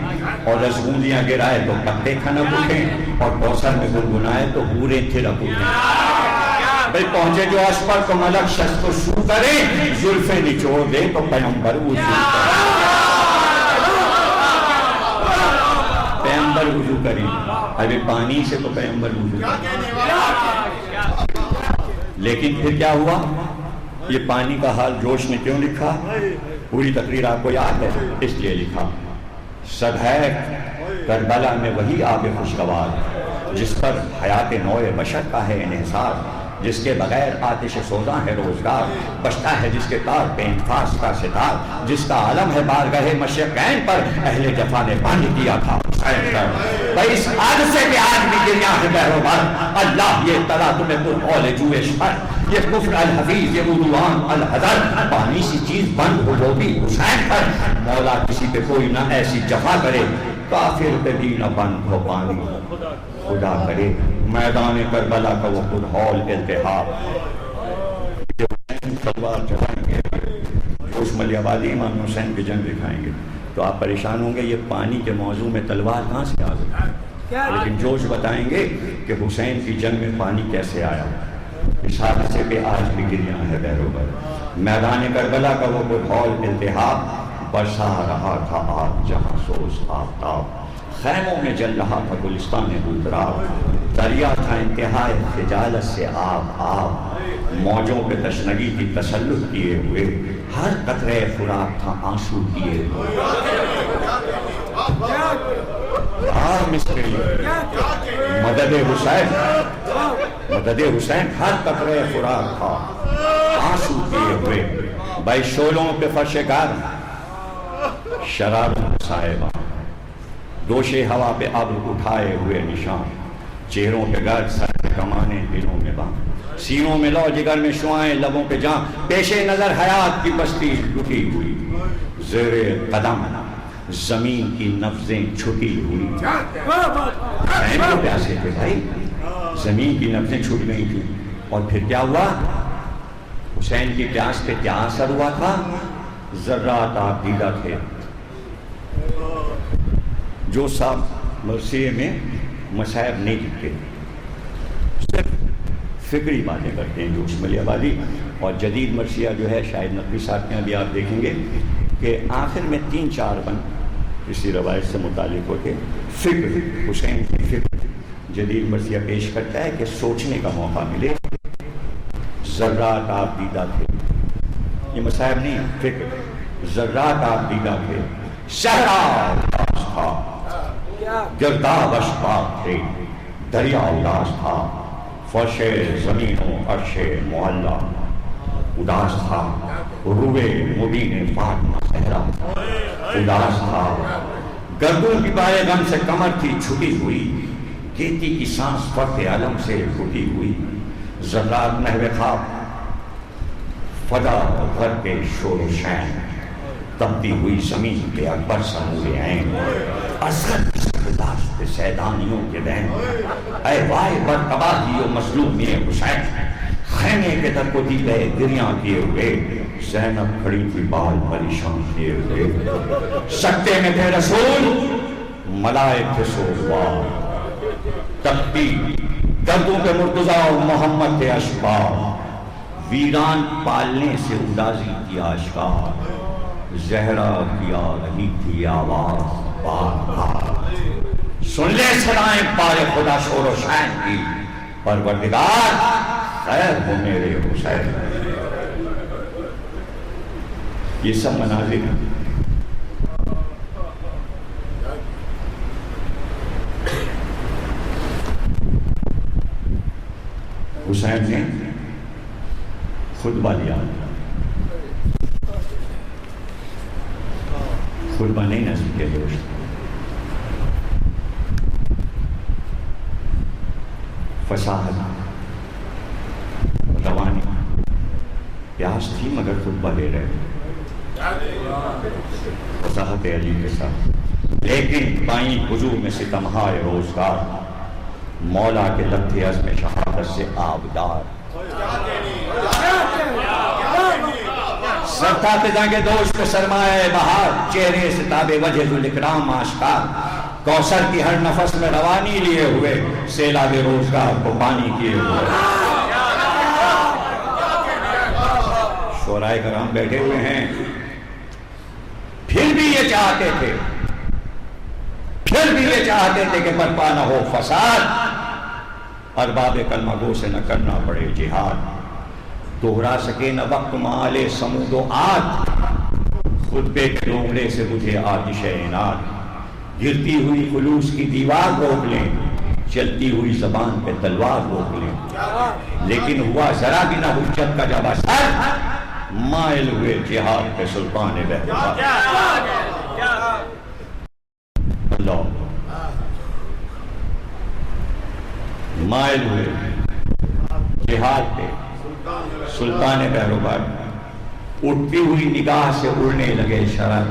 اور رسگوندیاں گرائے تو پتے کھنک اٹھیں، اور کوثر میں گنگنائے تو حوریں تھرک اٹھیں۔ بھئی پہنچے جو عرش پر تو ملک شست و شو کریں، زلفیں نچوڑ دے تو پیمبر وضو کریں، پیمبر وضو کریں، ابھی پانی سے تو پیمبر وضو کریں۔ لیکن پھر کیا ہوا؟ یہ پانی کا حال جوش نے کیوں لکھا؟ پوری تقریر آپ کو یاد ہے، اس لیے لکھا، سب ہے کربلا میں وہی آب خوشگوار، جس پر حیات نوع بشر کا ہے انحصار، جس کے بغیر آتش سوزاں ہے روزگار، بچتا ہے جس کے تار پہ انفاس کا ستار، جس کا عالم ہے بارگاہ مشرقین پر، اہل جفا نے بند کیا تھا حسین پر۔ بھئی اس حادثے کے آج بھی گریاں ہے بہروبر، اللہ یہ اطلاع تمہیں پرقول جوئے شر، یہ کفر الحفیظ یہ عدوان الحذر، پانی سی چیز بند ہو وہ بھی حسین پر، مولا کسی پہ کوئی نہ ایسی جفا کرے، کافر پہ بھی نہ بند ہو پانی، خدا کرے میدان کربلا کا وہ خود ہال التحاب، جو حسین تلوار چلائیں گے، جوش ملی آبادی امام حسین کی جنگ دکھائیں گے، تو آپ پریشان ہوں گے یہ پانی کے موضوع میں تلوار کہاں سے آ گئی، لیکن جوش بتائیں گے کہ حسین کی جنگ میں پانی کیسے آیا۔ اس حادثے پہ آج بھی گریاں ہے بہروبر، میدان کربلا کا وہ خود ہال التحاب، برسا رہا تھا آگ جہاں سوز آفتاب، خیموں میں جل رہا تھا گلستان گلدراب، دریا تھا انتہائے خجالت سے آب آب، موجوں پہ تشنگی کی تسلط کیے ہوئے، ہر قطرے خوراک تھا آنسو کیے ہوئے، ہر مصری مدد حسین، مدد حسین ہر قطرے خوراک تھا آنسو کیے ہوئے، بھائی شولوں پہ فرش گرم شراروں صاحبہ، دوش ہوا پہ ابر اٹھائے ہوئے نشان، چہروں پہ گرد سر پہ کمانے دلوں میں بام، سینوں میں لو جگر میں شعائیں لبوں پہ جان، پیش نظر حیات کی بستی لٹی ہوئی، زیر قدم زمین کی نبضیں چھٹی ہوئی، حسین کو پیاسے تھے بھائی، زمین کی نبضیں چھٹ گئی تھی، اور پھر کیا ہوا؟ حسین کی پیاس پہ کیا اثر ہوا تھا؟ ذرات آپ دیدہ تھے، جو صاحب مرثیے میں مصائب نہیں لکھتے، صرف فکری باتیں کرتے ہیں، جو شمالی آبادی اور جدید مرثیہ جو ہے شاید نقوی صاحب کے ابھی آپ دیکھیں گے کہ آخر میں 3-4 بند اسی روایت سے متعلق ہوتے، فکر حسین کی فکر جدید مرثیہ پیش کرتا ہے کہ سوچنے کا موقع ملے، ذرات آپ دیدہ تھے، یہ مصائب نہیں ہے، فکر، ذرات آپ دیدہ تھے، صحرا تھا گرداب اشباح تھے، دریا اداس تھا، فرش زمین و عرش معلا اداس تھا، روئے مبین فاطمہ زہرا اداس تھا، گردوں کی پائے غم سے کمر تھی چھٹی ہوئی، گیتی کی سانس فرد علم سے ٹوٹی ہوئی، ذرات نحو خواب فدا غر کے شور و شین، تبتی ہوئی زمین پہ اکبر سمور عین، اصغر کی برداشت سیدانیوں کے بین، اے وائے بر تباہی و مظلومی حسین، خیمے کے در کو دی گئے گریاں کیے ہوئے، زینب کھڑی تھی بال پریشان کیے ہوئے، سکتے میں تھے رسول ملائک تھے سوگوار، تبتی گردوں کے مرتضیٰ و محمد تھے اشبار، ویران پالنے سے ادازی کی آشکار، زہرا کی آ رہی تھی آواز بار بار، سن لے صدائیں پارے خدا شور و شین کی، پروردگار خیر ہو میرے حسین۔ یہ سب مناظر ہیں۔ حسین نے خطبہ لیا، خطبہ نہیں نصب کے دوست، فصاحت، روانی، پیاس تھی مگر خطبہ لے رہے، فصاحت علی کے ساتھ، لیکن بائیں حضور میں ستمہائے روزگار، مولا کے لب تھے عزم شہادت سے آبدار، سرطات جنگ دوست کو سرمایہ بہار، چہرے سے تاب وجہ ذو الاکرام آشکار، کوثر کی ہر نفس میں روانی لیے ہوئے، سیلاب روزگار کو پانی کیے ہوئے، شورائے کرام بیٹھے ہوئے ہیں، پھر بھی یہ چاہتے تھے، کہ برپا نہ ہو فساد، ارباب کلمہ گو سے نہ کرنا پڑے جہاد، دوہرا سکے نہ وقت مال سمود و عاد، خطبے کے ڈونگلے سے بجھے آتش عناد، گرتی ہوئی خلوص کی دیوار روک لیں، چلتی ہوئی زبان پہ تلوار روک لیں، لیکن ہوا ذرا بھی نہ حجت کا جب اثر، مائل ہوئے جہاد پہ سلطان بہتر، اللہ مائل ہوئے جہاد پہ سلطان بہروبار، اٹھتی ہوئی نگاہ سے اڑنے لگے شرر،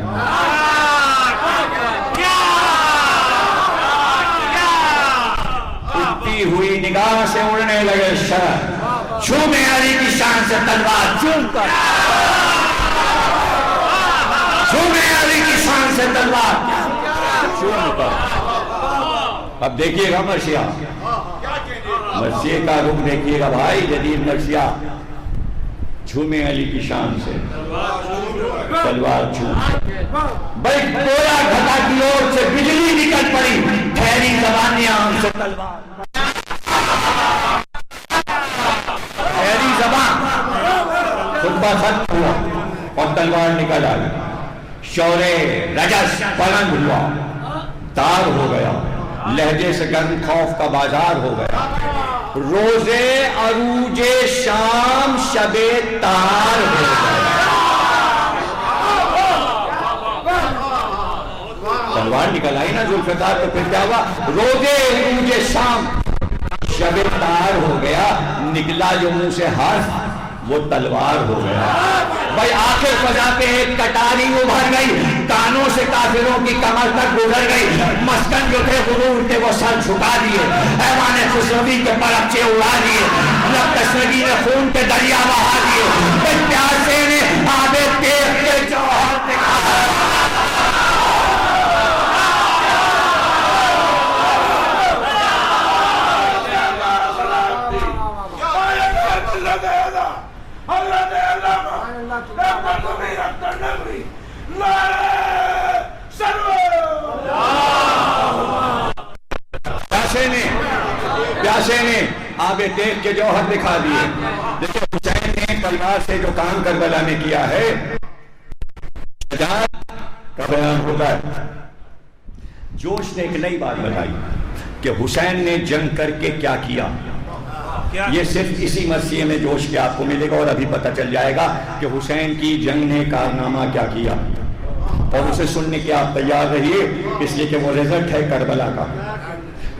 اٹھتی ہوئی نگاہ سے اڑنے لگے شرر، چومے علی کی شان سے تلوار چوم کر، چومے علی کی شان سے تلوار چوم کر۔ اب دیکھیے گا مرثیہ، مرثیے کا رخ دیکھیے گا بھائی، جدید مرثیہ، جھومے علی کی شان سے تلوار چوم، بھائی گویا گھٹا کی اور سے بجلی نکل پڑی، ٹھہری زبانی آن سے تلوار، ٹھہری زبان، خطبہ ختم ہوا اور تلوار نکل آئی، شور رجس بلند ہوا، تار ہو گیا، لہجے سے گرم خوف کا بازار ہو گیا، روزے عروج شام شب تار ہو گیا، تلوار نکل آئی نا ذوالفقار، تو پھر کیا ہوا؟ روزے عروج شام شب تار ہو گیا، نکلا جو منہ سے حرف وہ تلوار ہو گیا، بھائی آخر فضا پہ ایک کٹاری ابھر گئی، کانوں سے کافروں کی کمر تک گزر گئی، مسکن جو تھے غرور کے وہ سر جھکا دیے، ایوان خسروی کے پرچے اڑا دیے، لب تشنگی نے خون کے دریا بہا دیے، پیاسے نے آب تیغ کے جوہر دکھا، پیاسے نے آب تیغ کے جوہر دکھا دیے، لیکن حسین نے تلوار سے جو کام کربلا میں کیا ہے، شجاعت کا بیان ہوتا ہے، جوش نے ایک نئی بات بتائی، کہ حسین نے جنگ کر کے کیا کیا. یہ صرف اسی مرثیے میں جوش کے آپ کو ملے گا اور ابھی پتہ چل جائے گا کہ حسین کی جنگ نے کارنامہ کیا کیا, اور اسے سننے کے آپ تیار رہیے, اس لیے کہ وہ رزلٹ ہے کربلا کا.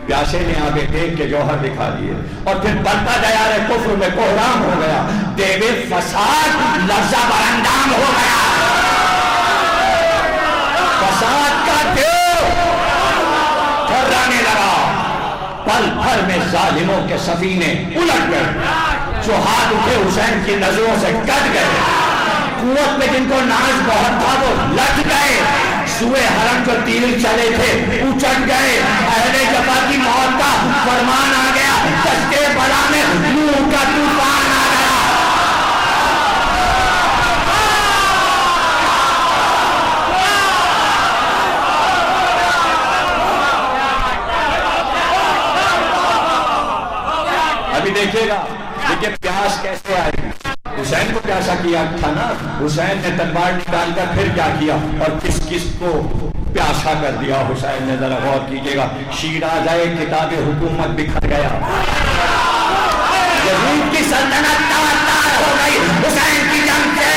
پیاسے نے آگے دیکھ کے جوہر دکھا دیے اور پھر بڑھتا دیار کفر میں کوہرام ہو گیا, دیوے فساد لفظہ براندام ہو گیا. فساد کا دیو تھرانے لگا, پل بھر میں ظالموں کے سفینے الٹ گئے, جو ہاتھ اٹھے حسین کی نظروں سے کٹ گئے, قوت میں جن کو ناز بہت تھا وہ لٹ گئے, سوئے حرم جو تیر چلے تھے اچٹ گئے, اہل جفا کی موت کا فرمان آ گیا, کشتے بلا میں نور کا طوفان آ گیا. ابھی دیکھیے گا دیکھیے پیاس کیسے آئے گی. حسین کو پیاسا کیا تھا نا, حسین نے تلوار نکال کر پھر کیا کیا اور کس کس کو پیاسا کر دیا حسین نے, ذرا غور کیجئے گا. شیرازہ کتاب حکومت بکھر گیا, یزید کی سلطنت تار ہو گئی حسین کی جنگ سے,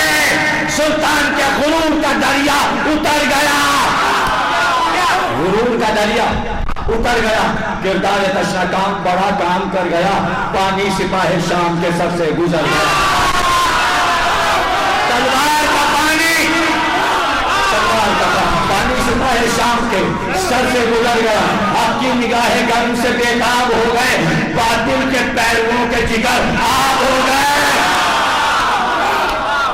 سلطان کے غرور کا دریا اتر گیا, غرور کا دریا اتر گیا, کردار تشنا کام بڑا کام کر گیا, پانی سپاہ شام کے سر سے گزر گیا. تلوار کا پانی, تلوار کا پانی سپاہ شام کے سر سے گزر گیا. آپ کی نگاہیں گرم سے بےتاب ہو گئے, باطل کے پیرووں کے جگر آب ہو گئے.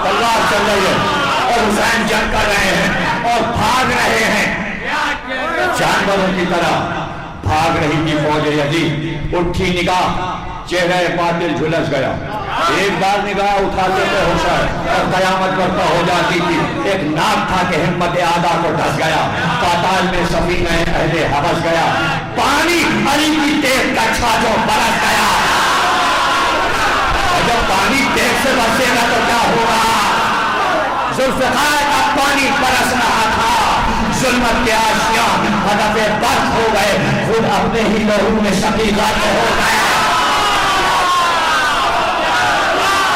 تلوار چل رہی ہے اور حسین جنگ کر رہے ہیں اور بھاگ رہے ہیں, جانوروں کی طرح بھاگ رہی تھی فوج یزید. اٹھی نگاہ, چہرہ باطل جھلس گیا. ایک بار نگاہ اٹھاتے تھے حسین اور قیامت برپا ہو جاتی تھی. ایک ناک تھا کہ ہمت آدھا کو ڈھس گیا, پاتال میں سفینہ اہل حبش گیا, پانی علی کی تیغ کا چھاجو برس گیا. اور جب پانی تیغ سے برسے گا تو کیا ہوگا؟ ذوالفقار کا پانی برس رہا تھا, ظلمت کے آشیاں ہدف برف ہو گئے, خود اپنے ہی لہو میں شقیقات ہو گئے,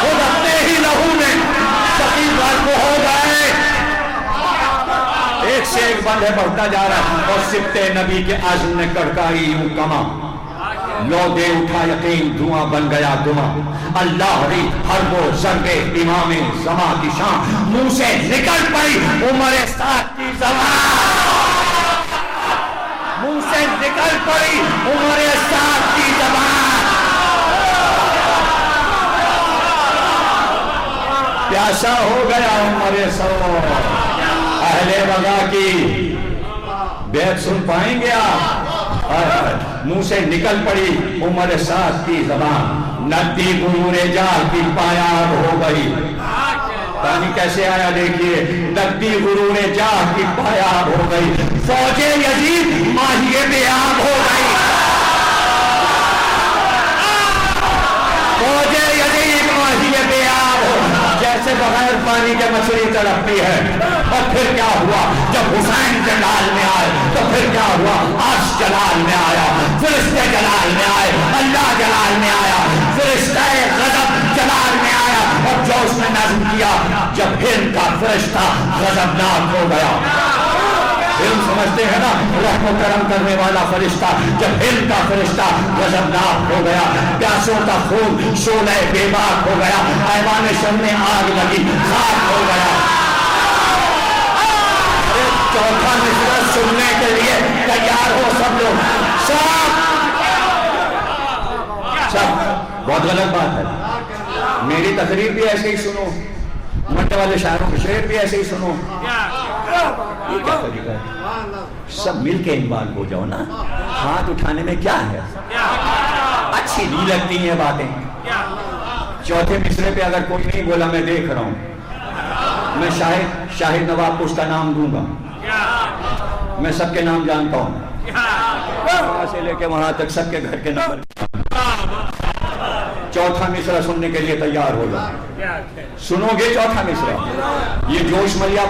خود اپنے ہی لہو میں شقیقات ہو گئے. ایک سے ایک بندے بڑھتا جا رہا ہے اور سبت نبی کے عزم نے کڑکائی یوں کما, لو دے اٹھا یقین دھواں بن گیا دما. اللہ ری ہر وہ ضربے امام زمان کی شان, منہ سے نکل پڑی عمر سعد کی زبان, منہ سے نکل پڑی عمر سعد کی زبان. پیاسا ہو گیا عمر سعد, اہل وغا کی بیعت سن پائیں گے آپ؟ منہ سے نکل پڑی عمر سعد کی زبان, ندی غرور جاہ کی پایاب ہو گئی. پانی کیسے آیا دیکھیے, ندی غرور جاہ کی پایاب ہو گئی, فوج یزید ماہی بیاب ہو گئی. فوج یزید ماہی بیاب ہو, جیسے بغیر پانی کے مچھلی تڑپتی ہے. اور پھر کیا ہوا جب حسین جلال میں آئے تو پھر کیا ہوا, عرش جلال میں آیا, فرشتے جلال میں آئے, اللہ جلال میں آیا, فرشتہ غضب جلال میں آیا. اور جو اس نے نظم کیا, جب ہند کا فرشتہ غضبناک ہو گیا, ہند سمجھتے ہیں نا رحم و کرم کرنے والا فرشتہ, جب ہند کا فرشتہ غضبناک ہو گیا, پیاسوں کا خون شعلہ بے باک ہو گیا, ایوان شم میں آگ لگی خاک ہو گیا. چوتھا مصرع سننے کے لیے تیار ہو سب لوگ, سب بہت غلط بات ہے. میری تقریر بھی ایسے ہی سنو, مرنے والے شاعروں کے شعر بھی ایسے ہی سنو. یہ کیا طریقہ ہے؟ سب مل کے انوالو ہو جاؤ نا. ہاتھ اٹھانے میں کیا ہے, اچھی نہیں لگتی ہیں باتیں. چوتھے مصرے پہ اگر کوئی نہیں بولا میں دیکھ رہا ہوں, میں شاہد نواب کو اس کا نام دوں گا. میں سب کے نام جانتا ہوں, وہاں سے لے کے وہاں تک سب کے گھر کے نمبر. چوتھا مصرع سننے کے لیے تیار ہو جاؤ. سنو گے چوتھا مصرع, یہ جوش ملیا